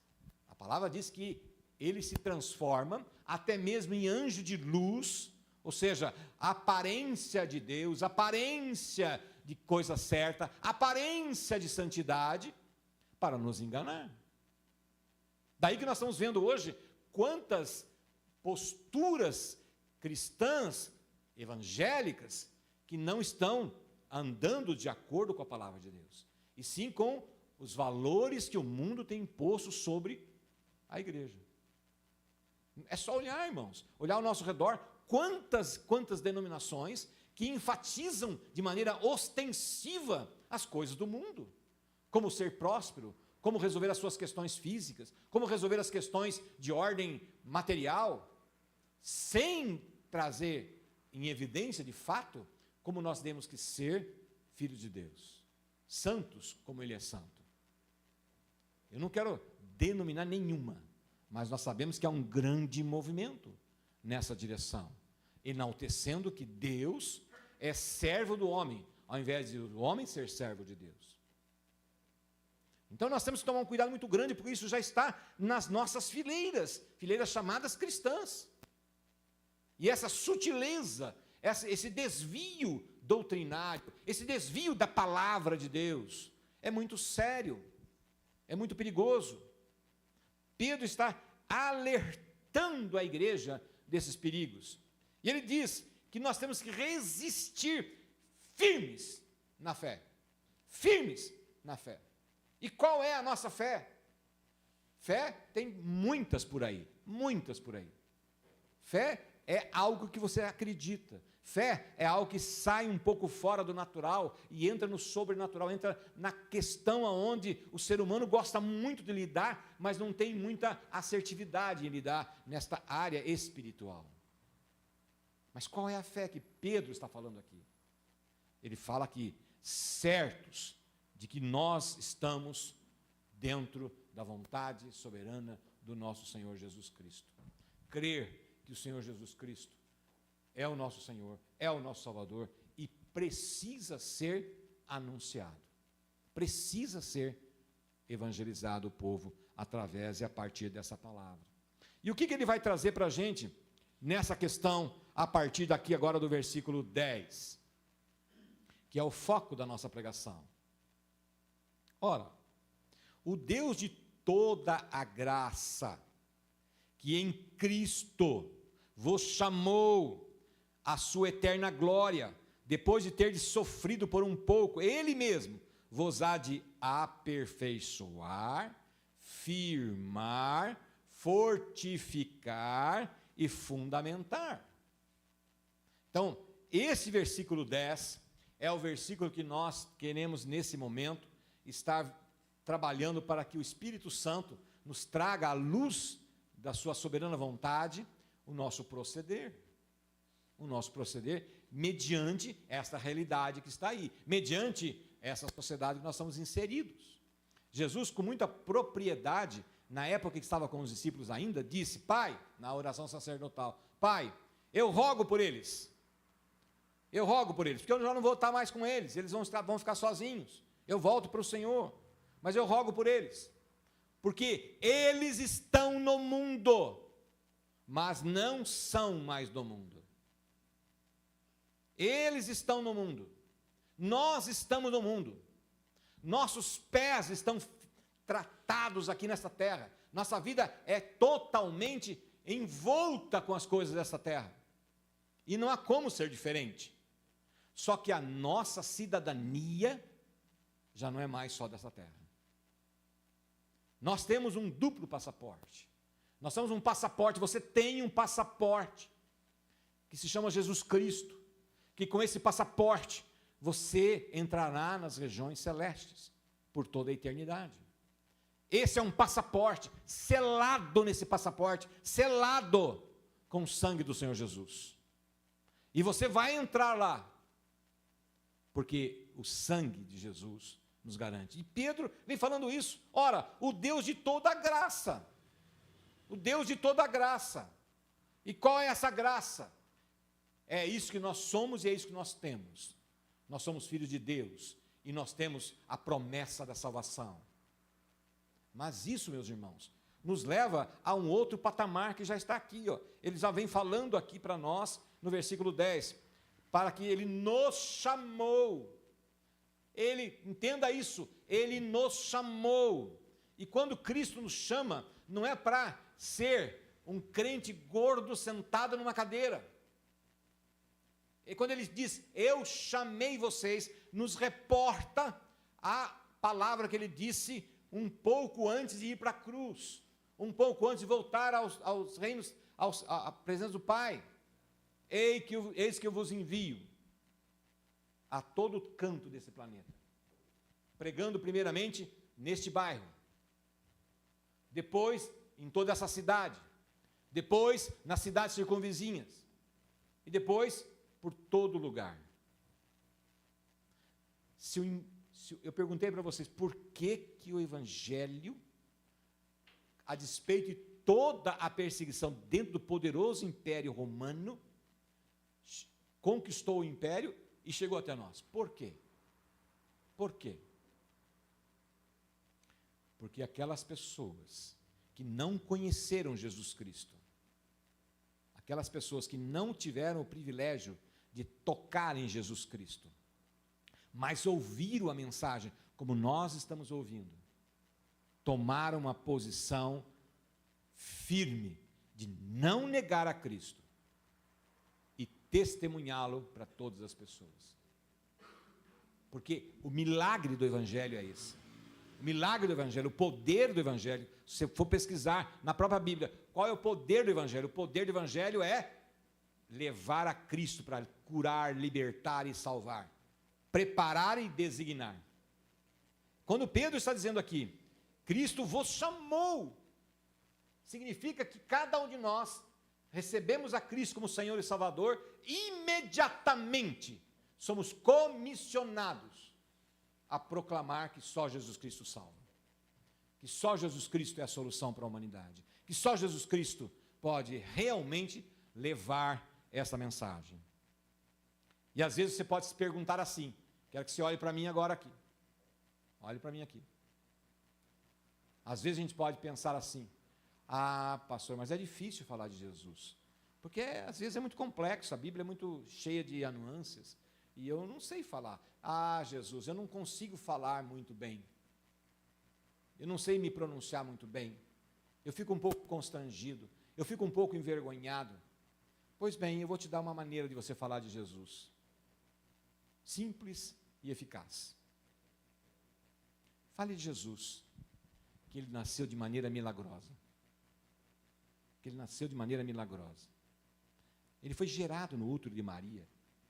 A palavra diz que ele se transforma até mesmo em anjo de luz, ou seja, a aparência de Deus, a aparência de coisa certa, a aparência de santidade, para nos enganar. Daí que nós estamos vendo hoje quantas posturas cristãs, evangélicas, que não estão andando de acordo com a palavra de Deus, e sim com os valores que o mundo tem imposto sobre a igreja. É só olhar, irmãos, olhar ao nosso redor, quantas denominações que enfatizam de maneira ostensiva as coisas do mundo, como ser próspero, como resolver as suas questões físicas, como resolver as questões de ordem material, sem trazer em evidência de fato como nós temos que ser filhos de Deus, santos como Ele é santo. Eu não quero denominar nenhuma, mas nós sabemos que há um grande movimento nessa direção, enaltecendo que Deus é servo do homem, ao invés de o homem ser servo de Deus. Então nós temos que tomar um cuidado muito grande, porque isso já está nas nossas fileiras chamadas cristãs. E essa sutileza, esse desvio doutrinário, esse desvio da palavra de Deus, é muito sério, é muito perigoso. Pedro está alertando a igreja desses perigos. E ele diz que nós temos que resistir firmes na fé. Firmes na fé. E qual é a nossa fé? Fé tem muitas por aí, muitas por aí. Fé é algo que você acredita. Fé é algo que sai um pouco fora do natural e entra no sobrenatural, entra na questão onde o ser humano gosta muito de lidar, mas não tem muita assertividade em lidar nesta área espiritual. Mas qual é a fé que Pedro está falando aqui? Ele fala aqui, certos de que nós estamos dentro da vontade soberana do nosso Senhor Jesus Cristo. Crer que o Senhor Jesus Cristo é o nosso Senhor, é o nosso Salvador e precisa ser anunciado. Precisa ser evangelizado o povo através e a partir dessa palavra. E o que ele vai trazer para a gente nessa questão a partir daqui agora do versículo 10, que é o foco da nossa pregação. Ora, o Deus de toda a graça, que em Cristo vos chamou a sua eterna glória, depois de ter sofrido por um pouco, Ele mesmo vos há de aperfeiçoar, firmar, fortificar e fundamentar. Então, esse versículo 10 é o versículo que nós queremos nesse momento estar trabalhando para que o Espírito Santo nos traga à luz da sua soberana vontade o nosso proceder mediante esta realidade que está aí, mediante essa sociedade que nós estamos inseridos. Jesus, com muita propriedade, na época que estava com os discípulos ainda, disse: Pai, na oração sacerdotal, Pai, eu rogo por eles, porque eu já não vou estar mais com eles, eles vão ficar sozinhos, eu volto para o Senhor, mas eu rogo por eles, porque eles estão no mundo, mas não são mais do mundo. Eles estão no mundo, nós estamos no mundo, nossos pés estão tratados aqui nessa terra, nossa vida é totalmente envolta com as coisas dessa terra, e não há como ser diferente, só que a nossa cidadania já não é mais só dessa terra. Nós temos um duplo passaporte, nós temos um passaporte, você tem um passaporte, que se chama Jesus Cristo, que com esse passaporte, você entrará nas regiões celestes, por toda a eternidade. Esse é um passaporte, selado nesse passaporte, selado com o sangue do Senhor Jesus. E você vai entrar lá, porque o sangue de Jesus nos garante. E Pedro vem falando isso. Ora, o Deus de toda a graça, o Deus de toda a graça. E qual é essa graça? É isso que nós somos e é isso que nós temos. Nós somos filhos de Deus e nós temos a promessa da salvação. Mas isso, meus irmãos, nos leva a um outro patamar que já está aqui, ó. Ele já vem falando aqui para nós no versículo 10, para que Ele nos chamou. Ele, entenda isso, Ele nos chamou. E quando Cristo nos chama, não é para ser um crente gordo sentado numa cadeira. E quando Ele diz, eu chamei vocês, nos reporta a palavra que Ele disse um pouco antes de ir para a cruz, um pouco antes de voltar aos reinos, à presença do Pai. Eis que eu vos envio a todo canto desse planeta, pregando primeiramente neste bairro, depois em toda essa cidade, depois nas cidades circunvizinhas, e depois por todo lugar. Eu perguntei para vocês, por que o Evangelho, a despeito de toda a perseguição dentro do poderoso Império Romano, conquistou o Império e chegou até nós? Por quê? Por quê? Porque aquelas pessoas que não conheceram Jesus Cristo, aquelas pessoas que não tiveram o privilégio de tocar em Jesus Cristo, mas ouviram a mensagem, como nós estamos ouvindo, tomaram uma posição firme de não negar a Cristo e testemunhá-lo para todas as pessoas. Porque o milagre do Evangelho é esse. O milagre do Evangelho, o poder do Evangelho, se você for pesquisar na própria Bíblia, qual é o poder do Evangelho? O poder do Evangelho é levar a Cristo para curar, libertar e salvar, preparar e designar. Quando Pedro está dizendo aqui, Cristo vos chamou, significa que cada um de nós recebemos a Cristo como Senhor e Salvador, imediatamente somos comissionados a proclamar que só Jesus Cristo salva, que só Jesus Cristo é a solução para a humanidade, que só Jesus Cristo pode realmente levar essa mensagem. E às vezes você pode se perguntar assim, quero que você olhe para mim agora aqui, olhe para mim aqui. Às vezes a gente pode pensar assim, pastor, mas é difícil falar de Jesus, porque às vezes é muito complexo, a Bíblia é muito cheia de nuances, e eu não sei falar. Jesus, eu não consigo falar muito bem, eu não sei me pronunciar muito bem, eu fico um pouco constrangido, eu fico um pouco envergonhado. Pois bem, eu vou te dar uma maneira de você falar de Jesus, simples e eficaz. Fale de Jesus, que Ele nasceu de maneira milagrosa, que Ele nasceu de maneira milagrosa, Ele foi gerado no útero de Maria,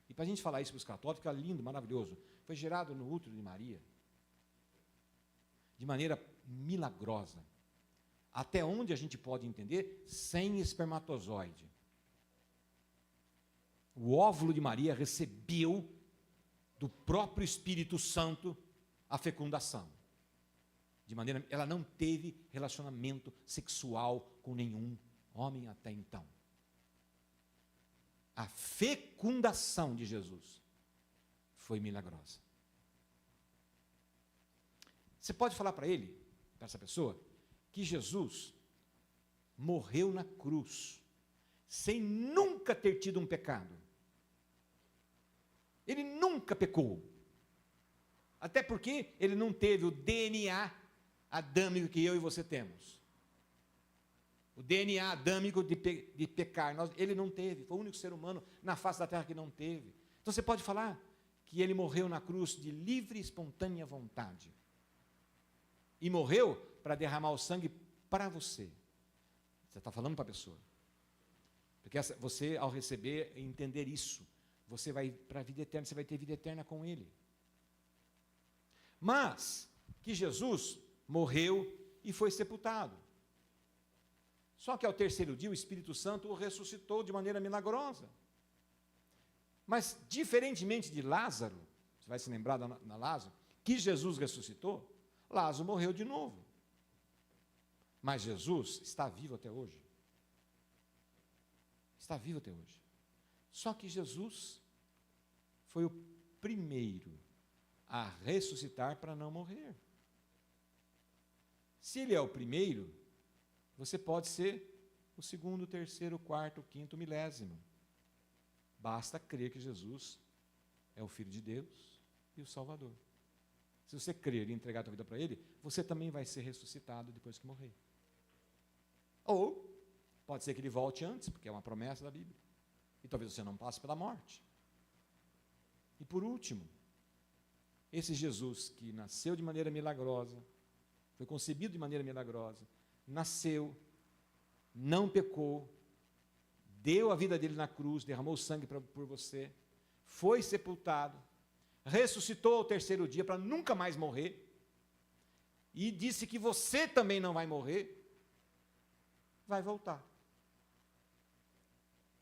e para a gente falar isso para os católicos, fica lindo, maravilhoso, foi gerado no útero de Maria, de maneira milagrosa, até onde a gente pode entender, sem espermatozoide. O óvulo de Maria recebeu do próprio Espírito Santo a fecundação. De maneira, ela não teve relacionamento sexual com nenhum homem até então. A fecundação de Jesus foi milagrosa. Você pode falar para ele, para essa pessoa, que Jesus morreu na cruz, sem nunca ter tido um pecado. Ele nunca pecou. Até porque ele não teve o DNA adâmico que eu e você temos. O DNA adâmico de pecar, ele não teve. Foi o único ser humano na face da terra que não teve. Então você pode falar que ele morreu na cruz de livre e espontânea vontade. E morreu para derramar o sangue para você. Você está falando para a pessoa. Porque você, ao receber e entender isso, você vai para a vida eterna, você vai ter vida eterna com Ele. Mas, que Jesus morreu e foi sepultado. Só que ao terceiro dia, o Espírito Santo o ressuscitou de maneira milagrosa. Mas, diferentemente de Lázaro, você vai se lembrar da Lázaro, que Jesus ressuscitou, Lázaro morreu de novo. Mas Jesus está vivo até hoje. Está vivo até hoje. Só que Jesus foi o primeiro a ressuscitar para não morrer. Se ele é o primeiro, você pode ser o segundo, terceiro, quarto, quinto, milésimo. Basta crer que Jesus é o Filho de Deus e o Salvador. Se você crer e entregar a sua vida para Ele, você também vai ser ressuscitado depois que morrer. Ou, pode ser que Ele volte antes, porque é uma promessa da Bíblia. E talvez você não passe pela morte. E por último, esse Jesus que nasceu de maneira milagrosa, foi concebido de maneira milagrosa, nasceu, não pecou, deu a vida dele na cruz, derramou sangue por você, foi sepultado, ressuscitou ao terceiro dia para nunca mais morrer, e disse que você também não vai morrer, vai voltar.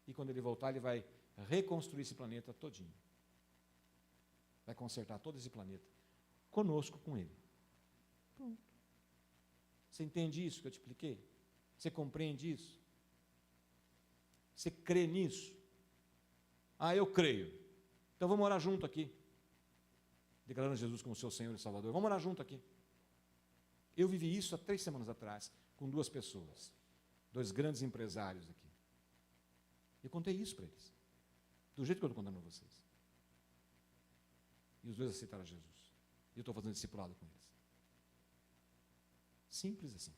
E quando ele voltar, ele vai reconstruir esse planeta todinho. Vai consertar todo esse planeta, conosco, com ele. Pronto. Você entende isso que eu te expliquei? Você compreende isso? Você crê nisso? Eu creio. Então vamos orar junto aqui. Declarando Jesus como seu Senhor e Salvador. Vamos orar junto aqui. Eu vivi isso há 3 semanas atrás, com 2 pessoas. 2 grandes empresários aqui. Eu contei isso para eles. Do jeito que eu estou contando para vocês. E os 2 aceitaram Jesus. E eu estou fazendo discipulado com eles. Simples assim.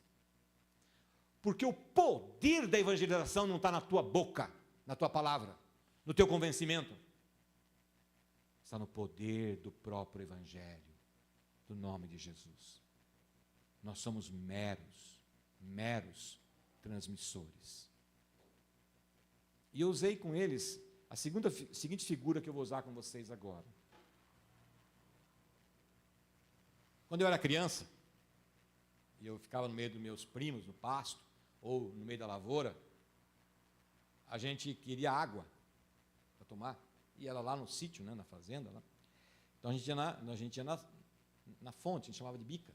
Porque o poder da evangelização não está na tua boca, na tua palavra, no teu convencimento. Está no poder do próprio Evangelho, do nome de Jesus. Nós somos meros transmissores. E eu usei com eles a seguinte figura que eu vou usar com vocês agora. Quando eu era criança, e eu ficava no meio dos meus primos, no pasto, ou no meio da lavoura, a gente queria água para tomar. E era lá no sítio, né, na fazenda. Lá. Então a gente ia na fonte, a gente chamava de bica.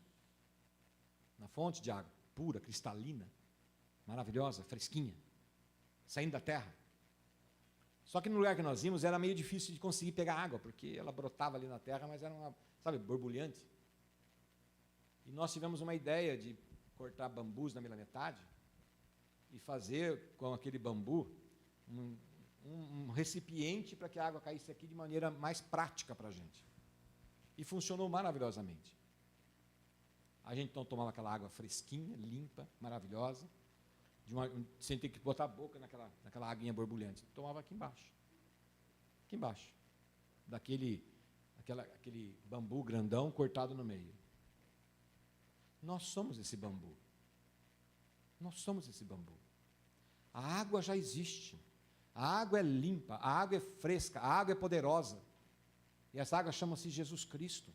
Na fonte de água, pura, cristalina, maravilhosa, fresquinha, saindo da terra. Só que no lugar que nós íamos era meio difícil de conseguir pegar água, porque ela brotava ali na terra, mas era uma, sabe, borbulhante. E nós tivemos uma ideia de cortar bambus na metade e fazer com aquele bambu um recipiente para que a água caísse aqui de maneira mais prática para a gente. E funcionou maravilhosamente. A gente então tomava aquela água fresquinha, limpa, maravilhosa, sem ter que botar a boca naquela aguinha borbulhante. Tomava aqui embaixo, aquele bambu grandão cortado no meio. Nós somos esse bambu. Nós somos esse bambu. A água já existe. A água é limpa, a água é fresca, a água é poderosa. E essa água chama-se Jesus Cristo.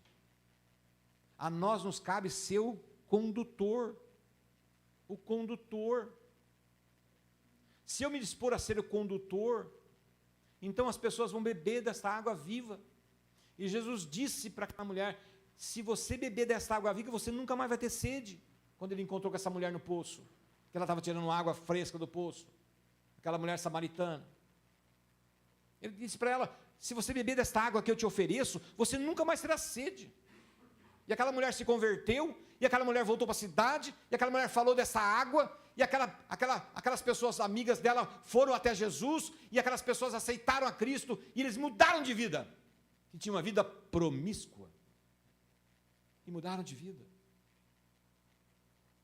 A nós nos cabe ser o condutor. O condutor. Se eu me dispor a ser o condutor, então as pessoas vão beber dessa água viva. E Jesus disse para aquela mulher: se você beber dessa água viva, você nunca mais vai ter sede. Quando ele encontrou com essa mulher no poço, que ela estava tirando água fresca do poço, aquela mulher samaritana. Ele disse para ela: se você beber desta água que eu te ofereço, você nunca mais terá sede. E aquela mulher se converteu, e aquela mulher voltou para a cidade, e aquela mulher falou dessa água, e aquelas pessoas amigas dela foram até Jesus, e aquelas pessoas aceitaram a Cristo, e eles mudaram de vida, que tinham uma vida promíscua, e mudaram de vida,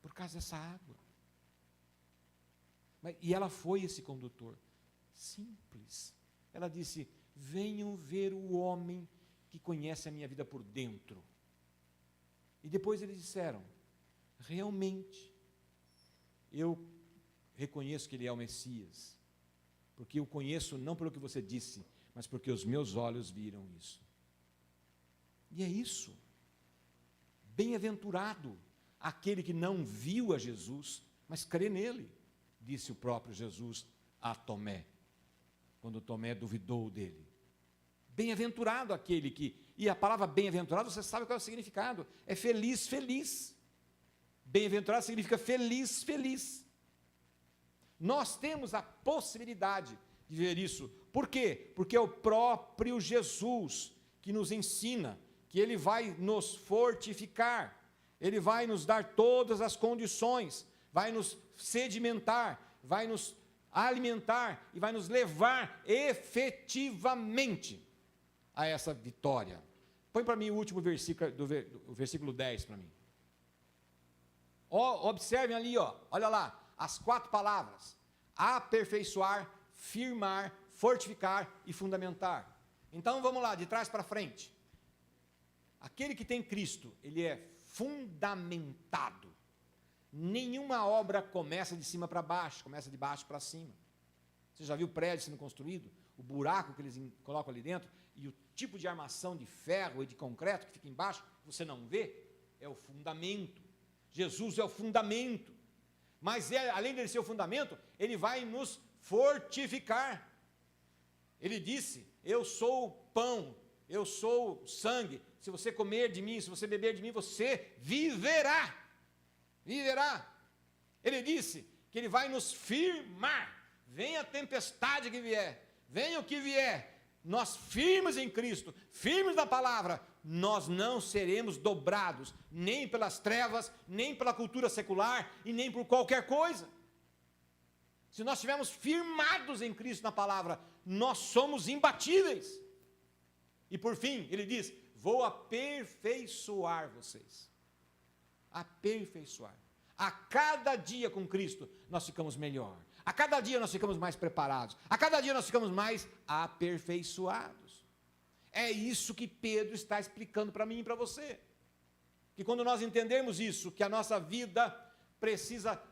por causa dessa água. E ela foi esse condutor, simples. Ela disse: venham ver o homem que conhece a minha vida por dentro. E depois eles disseram: realmente, eu reconheço que ele é o Messias, porque eu conheço não pelo que você disse, mas porque os meus olhos viram isso. E é isso. Bem-aventurado aquele que não viu a Jesus, mas crê nele, disse o próprio Jesus a Tomé, quando Tomé duvidou dele. Bem-aventurado aquele que... E a palavra bem-aventurado, você sabe qual é o significado? É feliz, feliz. Bem-aventurado significa feliz, feliz. Nós temos a possibilidade de ver isso. Por quê? Porque é o próprio Jesus que nos ensina que ele vai nos fortificar, ele vai nos dar todas as condições, vai nos sedimentar, vai nos alimentar e vai nos levar efetivamente a essa vitória. Põe para mim o último versículo, o versículo 10 para mim. Observem ali, olha lá, as 4 palavras: aperfeiçoar, firmar, fortificar e fundamentar. Então vamos lá, de trás para frente. Aquele que tem Cristo, ele é fundamentado. Nenhuma obra começa de cima para baixo, começa de baixo para cima. Você já viu o prédio sendo construído? O buraco que eles colocam ali dentro e o tipo de armação de ferro e de concreto que fica embaixo, você não vê, é o fundamento. Jesus é o fundamento. Mas além de ser o fundamento, ele vai nos fortificar. Ele disse: eu sou o pão, eu sou o sangue. Se você comer de mim, se você beber de mim, você viverá. Viverá. Ele disse que ele vai nos firmar. Venha a tempestade que vier, venha o que vier, nós firmes em Cristo, firmes na palavra, nós não seremos dobrados, nem pelas trevas, nem pela cultura secular, e nem por qualquer coisa. Se nós estivermos firmados em Cristo na palavra, nós somos imbatíveis. E por fim, ele diz: vou aperfeiçoar vocês. Aperfeiçoar. A cada dia com Cristo, nós ficamos melhor. A cada dia nós ficamos mais preparados. A cada dia nós ficamos mais aperfeiçoados. É isso que Pedro está explicando para mim e para você. Que quando nós entendermos isso, que a nossa vida precisa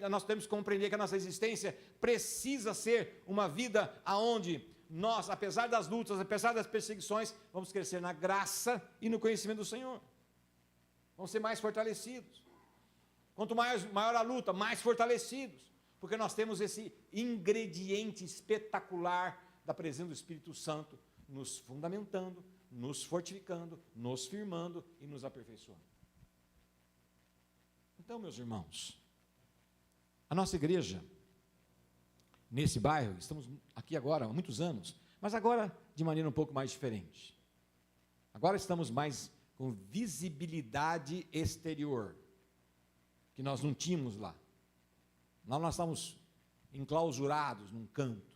nós temos que compreender que a nossa existência precisa ser uma vida onde nós, apesar das lutas, apesar das perseguições, vamos crescer na graça e no conhecimento do Senhor. Vamos ser mais fortalecidos. Quanto maior a luta, mais fortalecidos. Porque nós temos esse ingrediente espetacular da presença do Espírito Santo nos fundamentando, nos fortificando, nos firmando e nos aperfeiçoando. Então, meus irmãos, a nossa igreja, nesse bairro, estamos aqui agora há muitos anos, mas agora de maneira um pouco mais diferente. Agora estamos mais com visibilidade exterior, que nós não tínhamos lá. Nós estávamos enclausurados num canto,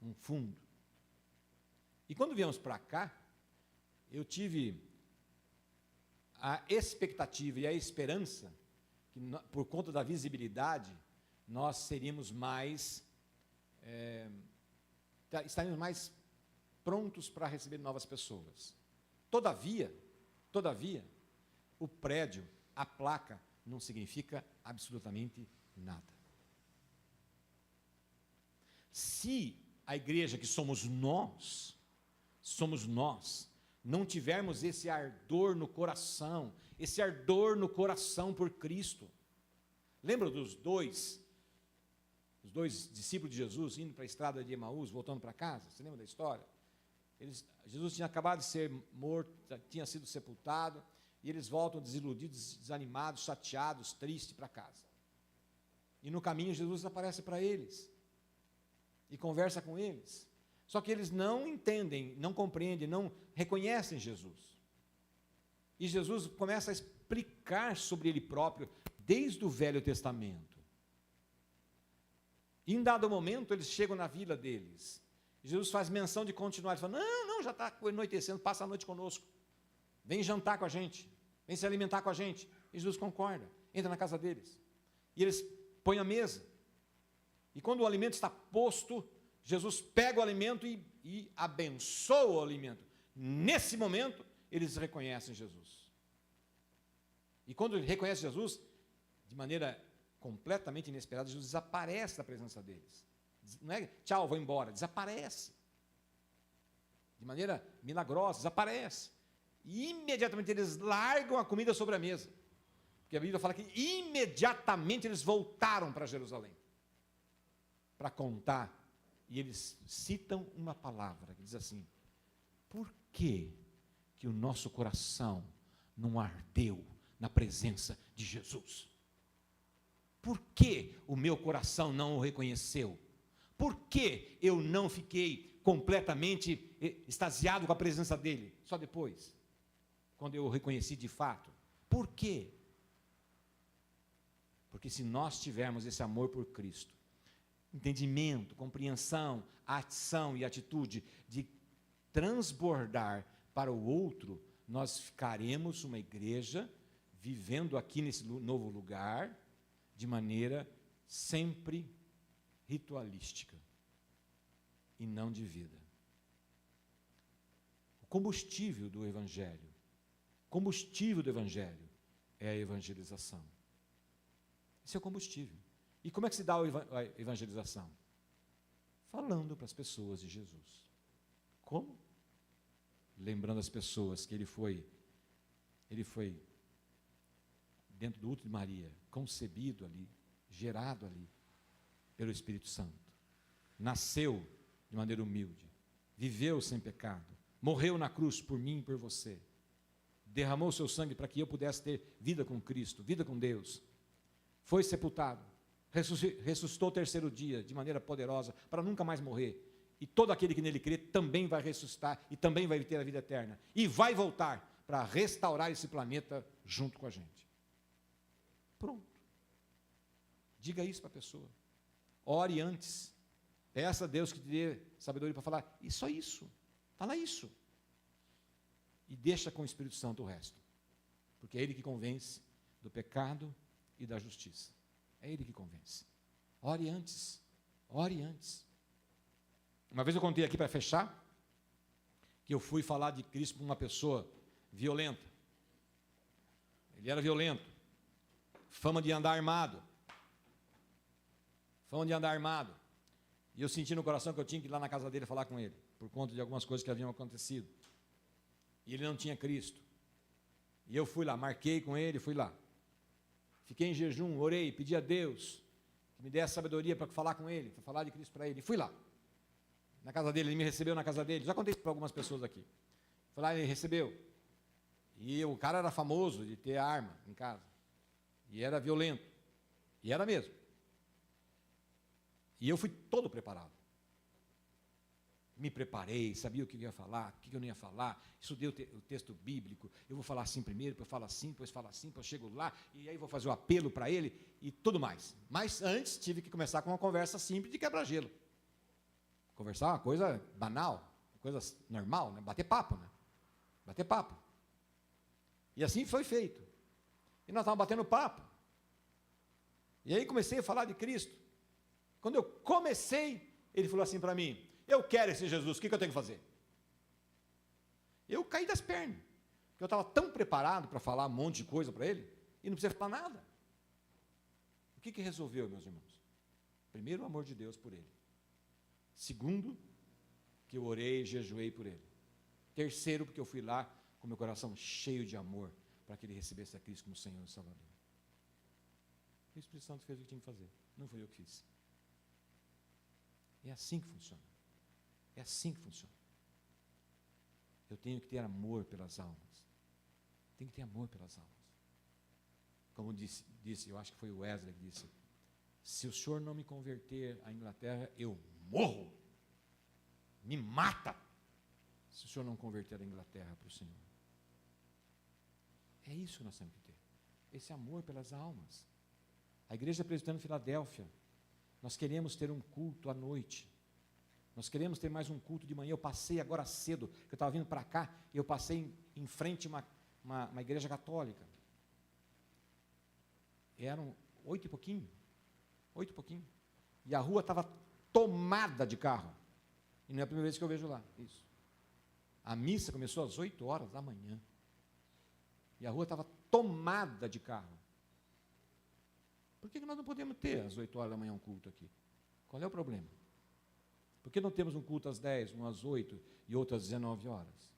num fundo. E quando viemos para cá, eu tive a expectativa e a esperança que, por conta da visibilidade, nós seríamos mais, estaríamos mais prontos para receber novas pessoas. Todavia, o prédio, a placa, não significa absolutamente nada. Se a igreja que somos nós, não tivermos esse ardor no coração por Cristo. Lembra dos dois discípulos de Jesus indo para a estrada de Emaús, voltando para casa? Você lembra da história? Jesus tinha acabado de ser morto, tinha sido sepultado, e eles voltam desiludidos, desanimados, chateados, tristes para casa. E no caminho Jesus aparece para eles e conversa com eles. Só que eles não entendem, não compreendem, não reconhecem Jesus. E Jesus começa a explicar sobre ele próprio desde o Velho Testamento. E em dado momento eles chegam na vila deles. Jesus faz menção de continuar. Ele fala, não, já está anoitecendo, passa a noite conosco. Vem jantar com a gente, vem se alimentar com a gente. E Jesus concorda, entra na casa deles. E eles põem a mesa. E quando o alimento está posto, Jesus pega o alimento e abençoa o alimento. Nesse momento, eles reconhecem Jesus. E quando ele reconhece Jesus, de maneira completamente inesperada, Jesus desaparece da presença deles. Não é tchau, vou embora, desaparece. De maneira milagrosa, desaparece. E imediatamente eles largam a comida sobre a mesa. Porque a Bíblia fala que imediatamente eles voltaram para Jerusalém para contar. E eles citam uma palavra que diz assim: por que o nosso coração não ardeu na presença de Jesus? Por que o meu coração não o reconheceu? Por que eu não fiquei completamente extasiado com a presença dele? Só depois, quando eu o reconheci de fato. Por quê? Porque se nós tivermos esse amor por Cristo, entendimento, compreensão, ação e atitude de transbordar para o outro, nós ficaremos uma igreja vivendo aqui nesse novo lugar de maneira sempre ritualística e não de vida. O combustível do Evangelho é a evangelização. Esse é o combustível. E como é que se dá a evangelização? Falando para as pessoas de Jesus. Como? Lembrando as pessoas que ele foi dentro do útero de Maria, concebido ali, gerado ali, pelo Espírito Santo. Nasceu de maneira humilde, viveu sem pecado, morreu na cruz por mim e por você, derramou seu sangue para que eu pudesse ter vida com Cristo, vida com Deus, foi sepultado, ressuscitou o terceiro dia de maneira poderosa, para nunca mais morrer, e todo aquele que nele crê também vai ressuscitar, e também vai ter a vida eterna, e vai voltar para restaurar esse planeta junto com a gente. Pronto. Diga isso para a pessoa. Ore antes. Peça a Deus que te dê sabedoria para falar. E só isso. Fala isso. E deixa com o Espírito Santo o resto. Porque é Ele que convence do pecado e da justiça. É Ele que convence. Ore antes. Ore antes. Uma vez eu contei aqui para fechar, que eu fui falar de Cristo para uma pessoa violenta. Ele era violento. Fama de andar armado. Foi onde andar armado. E eu senti no coração que eu tinha que ir lá na casa dele falar com ele, por conta de algumas coisas que haviam acontecido. E ele não tinha Cristo. E eu fui lá, marquei com ele, fui lá. Fiquei em jejum, orei, pedi a Deus que me desse sabedoria para falar com ele, para falar de Cristo para ele. E fui lá, na casa dele, ele me recebeu na casa dele. Já contei isso para algumas pessoas aqui. Fui lá, ele recebeu. E o cara era famoso de ter arma em casa. E era violento. E era mesmo. E eu fui todo preparado. Me preparei, sabia o que eu ia falar, o que eu não ia falar, estudei o texto bíblico, eu vou falar assim primeiro, depois falo assim, depois eu chego lá, e aí vou fazer o apelo para ele e tudo mais. Mas antes tive que começar com uma conversa simples de quebra-gelo. Conversar uma coisa banal, coisa normal, né? Bater papo, né? Bater papo. E assim foi feito. E nós estávamos batendo papo. E aí comecei a falar de Cristo. Quando eu comecei, ele falou assim para mim: eu quero esse Jesus, o que eu tenho que fazer? Eu caí das pernas, porque eu estava tão preparado para falar um monte de coisa para ele, e não precisava falar nada. O que resolveu, meus irmãos? Primeiro, o amor de Deus por ele. Segundo, que eu orei e jejuei por ele. Terceiro, porque eu fui lá com meu coração cheio de amor, para que ele recebesse a Cristo como Senhor e Salvador. O Espírito Santo fez o que tinha que fazer, não foi eu que fiz. É assim que funciona. É assim que funciona. Eu tenho que ter amor pelas almas. Tenho que ter amor pelas almas. Como disse, eu acho que foi o Wesley que disse: se o senhor não me converter à Inglaterra, eu morro. Me mata. Se o senhor não converter a Inglaterra para o Senhor. É isso que nós temos que ter. Esse amor pelas almas. A Igreja Presbiteriana de Filadélfia, nós queremos ter um culto à noite. Nós queremos ter mais um culto de manhã. Eu passei agora cedo, que eu estava vindo para cá, e eu passei em frente a uma igreja católica. Eram 8 e pouquinho. E a rua estava tomada de carro. E não é a primeira vez que eu vejo lá isso. A missa começou às 8 horas da manhã. E a rua estava tomada de carro. Por que nós não podemos ter às 8 horas da manhã um culto aqui? Qual é o problema? Por que não temos um culto às 10, um às 8 e outro às 19 horas?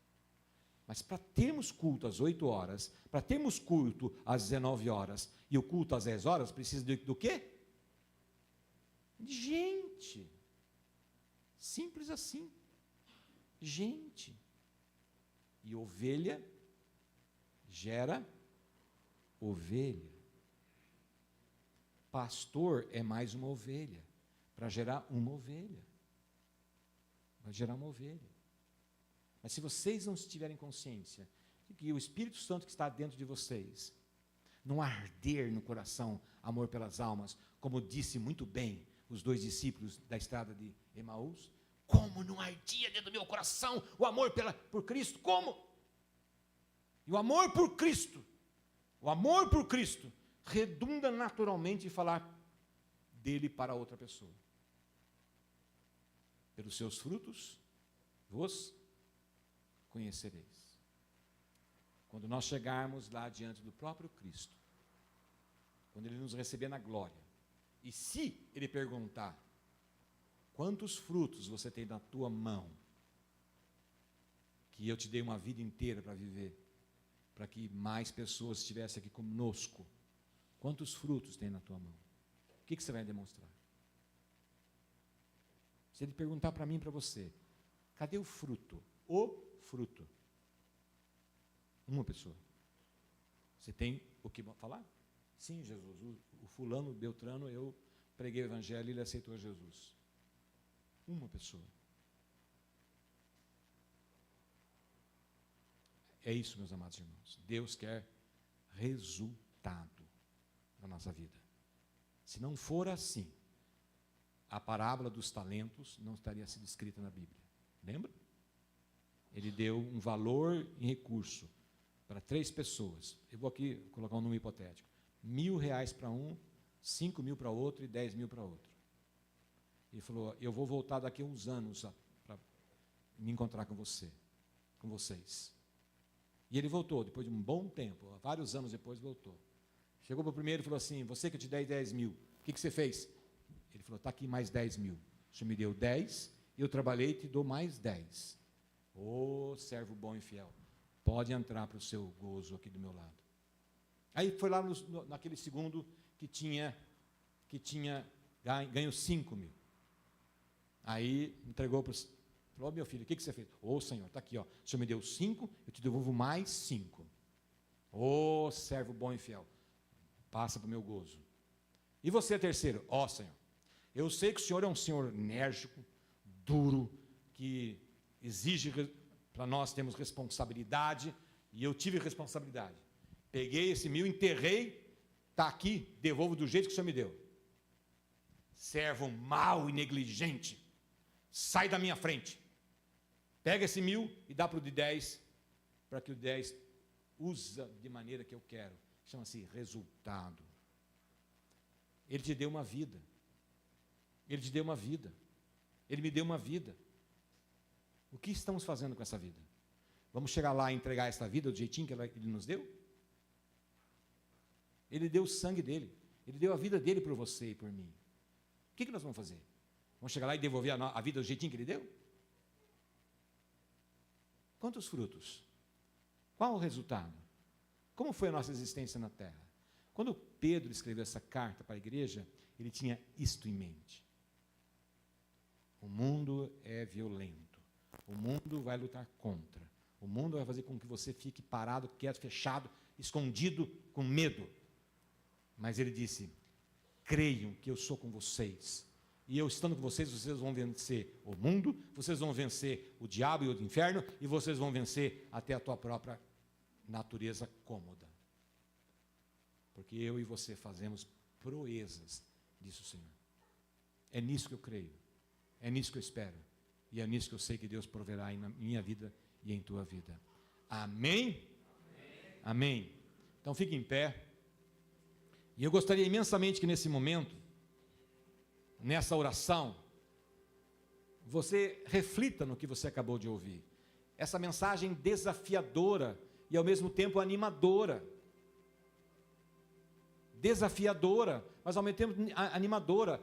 Mas para termos culto às 8 horas, para termos culto às 19 horas e o culto às 10 horas, precisa do quê? De gente. Simples assim. Gente. E ovelha gera ovelha. Pastor é mais uma ovelha, para gerar uma ovelha. Vai gerar uma ovelha. Mas se vocês não tiverem consciência de que o Espírito Santo que está dentro de vocês, não arder no coração amor pelas almas, como disse muito bem os 2 discípulos da estrada de Emaús, como não ardia dentro do meu coração o amor por Cristo? Como? E o amor por Cristo redunda naturalmente em falar dele para outra pessoa. Pelos seus frutos vos conhecereis. Quando nós chegarmos lá diante do próprio Cristo, quando Ele nos receber na glória, e se Ele perguntar: quantos frutos você tem na tua mão, que eu te dei uma vida inteira para viver, para que mais pessoas estivessem aqui conosco, quantos frutos tem na tua mão? O que você vai demonstrar? Se Ele perguntar para mim e para você: cadê o fruto? O fruto. Uma pessoa. Você tem o que falar? Sim, Jesus. O fulano, Beltrano, eu preguei o evangelho e ele aceitou Jesus. Uma pessoa. É isso, meus amados irmãos. Deus quer resultado na nossa vida. Se não for assim, a parábola dos talentos não estaria sendo escrita na Bíblia. Lembra? Ele deu um valor em recurso para 3 pessoas. Eu vou aqui colocar um número hipotético. R$1.000 para um, 5.000 para outro e 10.000 para outro. Ele falou: eu vou voltar daqui a uns anos para me encontrar com vocês. E ele voltou, depois de um bom tempo, vários anos depois voltou. Chegou para o primeiro e falou assim: você que eu te dei 10.000, o que você fez? Ele falou: falou, está aqui mais 10 mil. O senhor me deu 10, eu trabalhei e te dou mais 10. Ô, servo bom e fiel, pode entrar para o seu gozo aqui do meu lado. Aí foi lá naquele segundo que tinha ganho 5 mil. Aí entregou para o... Falou, meu filho, o que você fez? Ô, Senhor, está aqui, ó. O Senhor me deu 5, eu te devolvo mais 5. Ô, servo bom e fiel, passa para o meu gozo. E você, terceiro? Ó, Senhor, eu sei que o Senhor é um Senhor enérgico, duro, que exige para nós termos responsabilidade, e eu tive responsabilidade. Peguei esse 1.000, enterrei, está aqui, devolvo do jeito que o Senhor me deu. Servo mau e negligente, sai da minha frente. Pega esse 1.000 e dá para o de 10, para que o 10 usa de maneira que eu quero. Chama-se resultado. Ele te deu uma vida. Ele te deu uma vida. Ele me deu uma vida. O que estamos fazendo com essa vida? Vamos chegar lá e entregar essa vida do jeitinho que Ele nos deu? Ele deu o sangue dele. Ele deu a vida dele por você e por mim. O que nós vamos fazer? Vamos chegar lá e devolver a vida do jeitinho que Ele deu? Quantos frutos? Qual o resultado? Como foi a nossa existência na terra? Quando Pedro escreveu essa carta para a igreja, ele tinha isto em mente. O mundo é violento. O mundo vai lutar contra. O mundo vai fazer com que você fique parado, quieto, fechado, escondido, com medo. Mas ele disse, creiam que eu sou com vocês. E eu estando com vocês, vocês vão vencer o mundo, vocês vão vencer o diabo e o inferno, e vocês vão vencer até a tua própria natureza cômoda. Porque eu e você fazemos proezas, disse o Senhor. É nisso que eu creio, é nisso que eu espero, e é nisso que eu sei que Deus proverá em minha vida e em tua vida. Amém? Amém. Amém. Então fique em pé. E eu gostaria imensamente que nesse momento, nessa oração, você reflita no que você acabou de ouvir. Essa mensagem desafiadora e ao mesmo tempo animadora. Desafiadora, mas ao mesmo tempo animadora.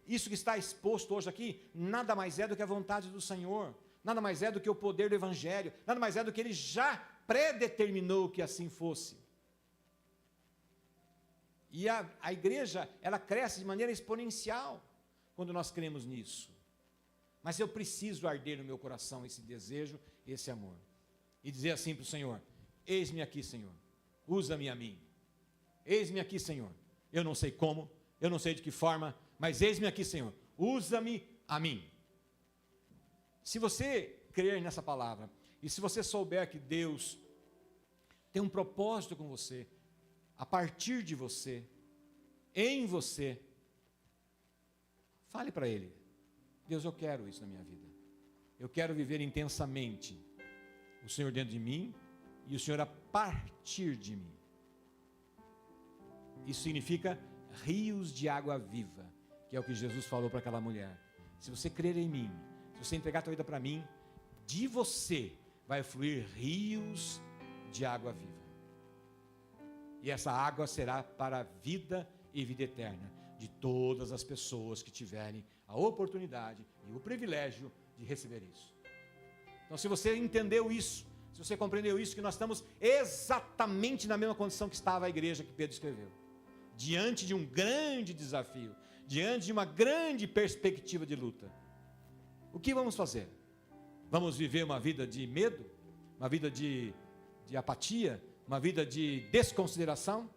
Isso que está exposto hoje aqui, nada mais é do que a vontade do Senhor, nada mais é do que o poder do Evangelho, nada mais é do que Ele já predeterminou que assim fosse. E a igreja, ela cresce de maneira exponencial, quando nós cremos nisso. Mas eu preciso arder no meu coração esse desejo, esse amor. E dizer assim para o Senhor, eis-me aqui, Senhor, usa-me a mim. Eis-me aqui, Senhor. Eu não sei como, eu não sei de que forma, mas eis-me aqui, Senhor, usa-me a mim. Se você crer nessa palavra, e se você souber que Deus tem um propósito com você, a partir de você, em você, fale para Ele, Deus, eu quero isso na minha vida, eu quero viver intensamente o Senhor dentro de mim, e o Senhor a partir de mim. Isso significa rios de água viva, que é o que Jesus falou para aquela mulher. Se você crer em mim, se você entregar a tua vida para mim, de você vai fluir rios de água viva. E essa água será para a vida e vida eterna de todas as pessoas que tiverem a oportunidade e o privilégio de receber isso. Então, se você entendeu isso, se você compreendeu isso, que nós estamos exatamente na mesma condição que estava a igreja que Pedro escreveu, diante de um grande desafio, diante de uma grande perspectiva de luta, o que vamos fazer? Vamos viver uma vida de medo? Uma vida de apatia? Uma vida de desconsideração?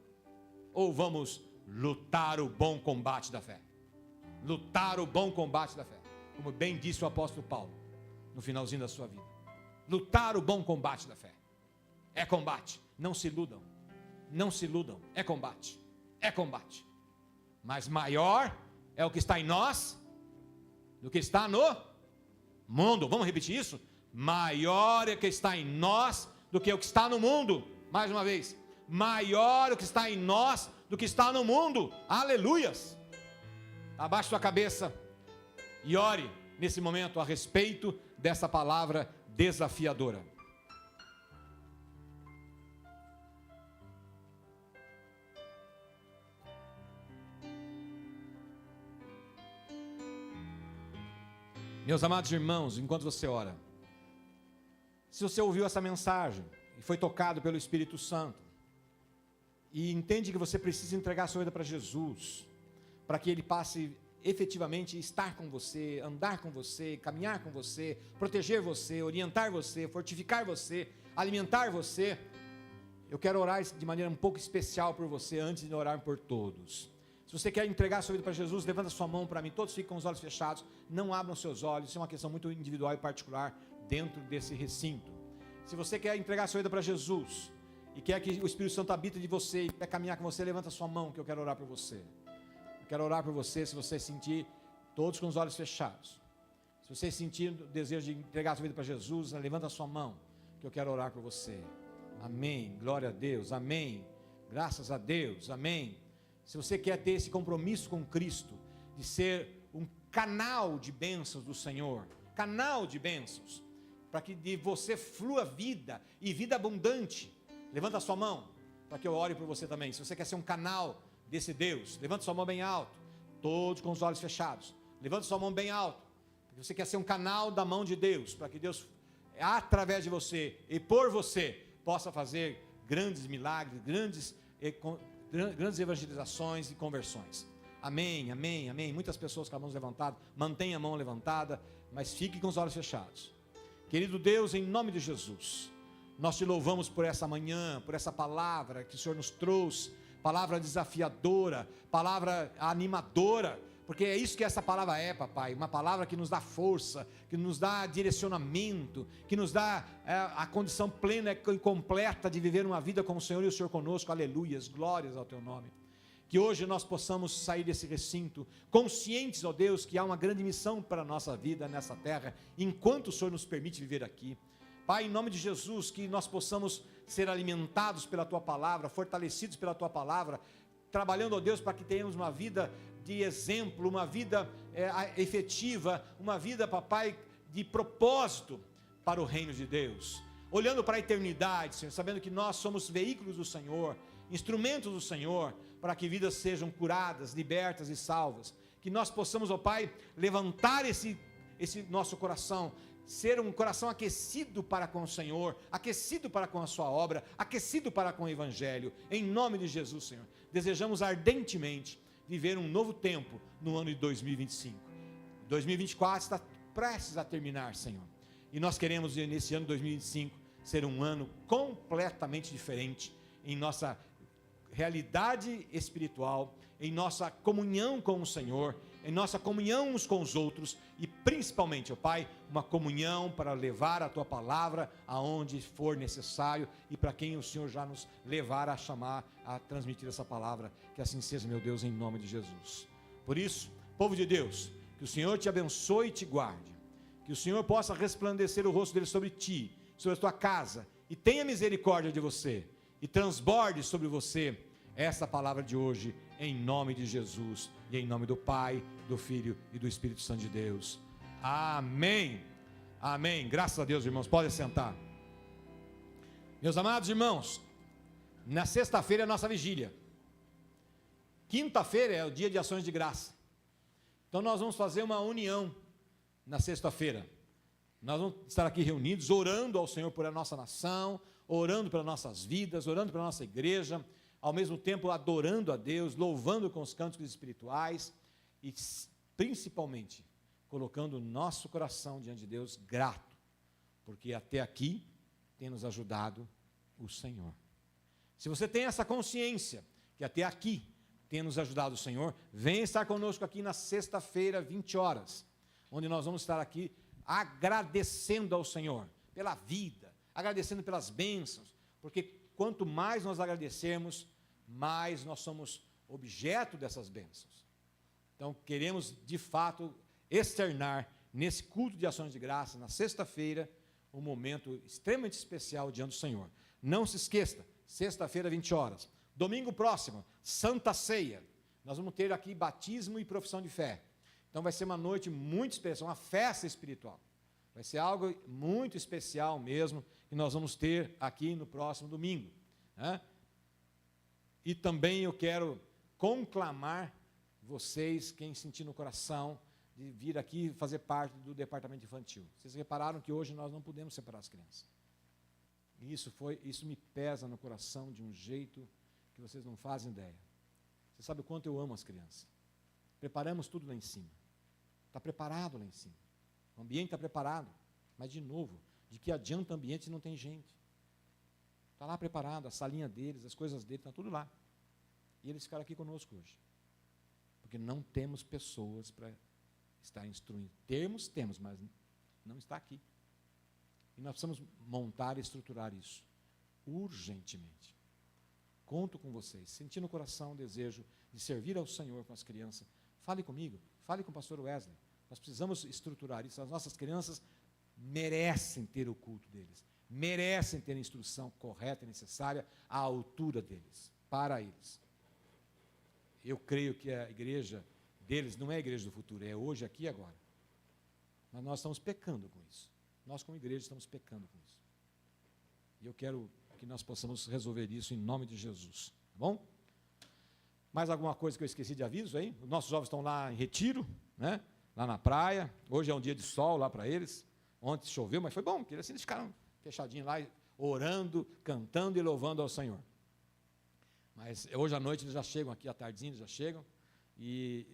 Ou vamos lutar o bom combate da fé? Lutar o bom combate da fé, como bem disse o apóstolo Paulo no finalzinho da sua vida. Lutar o bom combate da fé. É combate, não se iludam. Não se iludam, é combate. É combate. Mas maior é o que está em nós do que está no mundo. Vamos repetir isso? Maior é o que está em nós do que o que está no mundo. Mais uma vez, maior o que está em nós do que está no mundo. Aleluias. Abaixe sua cabeça e ore nesse momento a respeito dessa palavra desafiadora. Meus amados irmãos, enquanto você ora, se você ouviu essa mensagem e foi tocado pelo Espírito Santo, e entende que você precisa entregar a sua vida para Jesus, para que Ele passe efetivamente a estar com você, andar com você, caminhar com você, proteger você, orientar você, fortificar você, alimentar você, eu quero orar de maneira um pouco especial por você, antes de orar por todos. Se você quer entregar a sua vida para Jesus, levanta sua mão para mim, todos ficam com os olhos fechados, não abram seus olhos, isso é uma questão muito individual e particular, dentro desse recinto. Se você quer entregar a sua vida para Jesus, e quer que o Espírito Santo habite de você, e quer caminhar com você, levanta sua mão, que eu quero orar por você. Eu quero orar por você, se você sentir, todos com os olhos fechados. Se você sentir o desejo de entregar a sua vida para Jesus, levanta a sua mão, que eu quero orar por você. Amém, glória a Deus, amém, graças a Deus, amém. Se você quer ter esse compromisso com Cristo, de ser um canal de bênçãos do Senhor, canal de bênçãos, para que de você flua vida, e vida abundante, levanta a sua mão, para que eu ore por você também. Se você quer ser um canal desse Deus, levanta sua mão bem alto, todos com os olhos fechados, levanta sua mão bem alto, porque você quer ser um canal da mão de Deus, para que Deus, através de você e por você, possa fazer grandes milagres, grandes evangelizações e conversões. Amém, amém, amém. Muitas pessoas com as mãos levantadas, mantenha a mão levantada, mas fique com os olhos fechados. Querido Deus, em nome de Jesus, nós te louvamos por essa manhã, por essa palavra que o Senhor nos trouxe, palavra desafiadora, palavra animadora, porque é isso que essa palavra é, papai, uma palavra que nos dá força, que nos dá direcionamento, que nos dá a condição plena e completa de viver uma vida com o Senhor e o Senhor conosco, aleluias, glórias ao teu nome. Que hoje nós possamos sair desse recinto, conscientes, ó Deus, que há uma grande missão para a nossa vida nessa terra, enquanto o Senhor nos permite viver aqui. Pai, em nome de Jesus, que nós possamos ser alimentados pela Tua Palavra, fortalecidos pela Tua Palavra, trabalhando, ó Deus, para que tenhamos uma vida de exemplo, uma vida efetiva, uma vida, papai, de propósito para o reino de Deus. Olhando para a eternidade, Senhor, sabendo que nós somos veículos do Senhor, instrumentos do Senhor, para que vidas sejam curadas, libertas e salvas. Que nós possamos, ó Pai, levantar esse nosso coração, ser um coração aquecido para com o Senhor, aquecido para com a sua obra, aquecido para com o Evangelho, em nome de Jesus, Senhor. Desejamos ardentemente viver um novo tempo no ano de 2025. 2024 está prestes a terminar, Senhor. E nós queremos, nesse ano de 2025, ser um ano completamente diferente em nossa realidade espiritual, em nossa comunhão com o Senhor, em nossa comunhão uns com os outros e principalmente, ó Pai, uma comunhão para levar a Tua Palavra aonde for necessário e para quem o Senhor já nos levar a chamar, a transmitir essa palavra, que assim seja, meu Deus, em nome de Jesus. Por isso, povo de Deus, que o Senhor te abençoe e te guarde, que o Senhor possa resplandecer o rosto dele sobre ti, sobre a tua casa, e tenha misericórdia de você, e transborde sobre você essa palavra de hoje, em nome de Jesus, e em nome do Pai, do Filho e do Espírito Santo de Deus. Amém. Amém. Graças a Deus, irmãos. Podem sentar. Meus amados irmãos, na sexta-feira é a nossa vigília. Quinta-feira é o dia de ações de graça. Então nós vamos fazer uma união na sexta-feira. Nós vamos estar aqui reunidos, orando ao Senhor por a nossa nação, orando pelas nossas vidas, orando pela nossa igreja, ao mesmo tempo adorando a Deus, louvando com os cânticos espirituais e principalmente colocando o nosso coração diante de Deus grato, porque até aqui tem nos ajudado o Senhor. Se você tem essa consciência que até aqui tem nos ajudado o Senhor, venha estar conosco aqui na sexta-feira, 20 horas, onde nós vamos estar aqui agradecendo ao Senhor pela vida, agradecendo pelas bênçãos, porque quanto mais nós agradecermos, mais nós somos objeto dessas bênçãos. Então, queremos, de fato, externar, nesse culto de ações de graça, na sexta-feira, um momento extremamente especial diante do Senhor. Não se esqueça, sexta-feira, 20 horas. Domingo próximo, Santa Ceia. Nós vamos ter aqui batismo e profissão de fé. Então, vai ser uma noite muito especial, uma festa espiritual. Vai ser algo muito especial mesmo, que nós vamos ter aqui no próximo domingo, né? E também eu quero conclamar vocês, quem sentir no coração, de vir aqui fazer parte do departamento infantil. Vocês repararam que hoje nós não podemos separar as crianças. E isso me pesa no coração de um jeito que vocês não fazem ideia. Você sabe o quanto eu amo as crianças. Preparamos tudo lá em cima. Está preparado lá em cima. O ambiente está preparado. Mas, de novo, de que adianta o ambiente se não tem gente? Está lá preparado, a salinha deles, as coisas deles, está tudo lá. E eles ficaram aqui conosco hoje. Porque não temos pessoas para estar instruindo. Temos, mas não está aqui. E nós precisamos montar e estruturar isso urgentemente. Conto com vocês, senti no coração o desejo de servir ao Senhor com as crianças. Fale comigo, fale com o pastor Wesley. Nós precisamos estruturar isso. As nossas crianças merecem ter o culto deles, merecem ter a instrução correta e necessária à altura deles, para eles. Eu creio que a igreja deles não é a igreja do futuro, é hoje, aqui e agora. Mas nós estamos pecando com isso. Nós, como igreja, estamos pecando com isso. E eu quero que nós possamos resolver isso em nome de Jesus. Tá bom? Mais alguma coisa que eu esqueci de aviso aí? Os nossos jovens estão lá em retiro, né? Lá na praia. Hoje é um dia de sol lá para eles. Ontem choveu, mas foi bom, porque assim eles ficaram fechadinhos lá, orando, cantando e louvando ao Senhor. Mas hoje à noite eles já chegam aqui, à tardezinha eles já chegam. E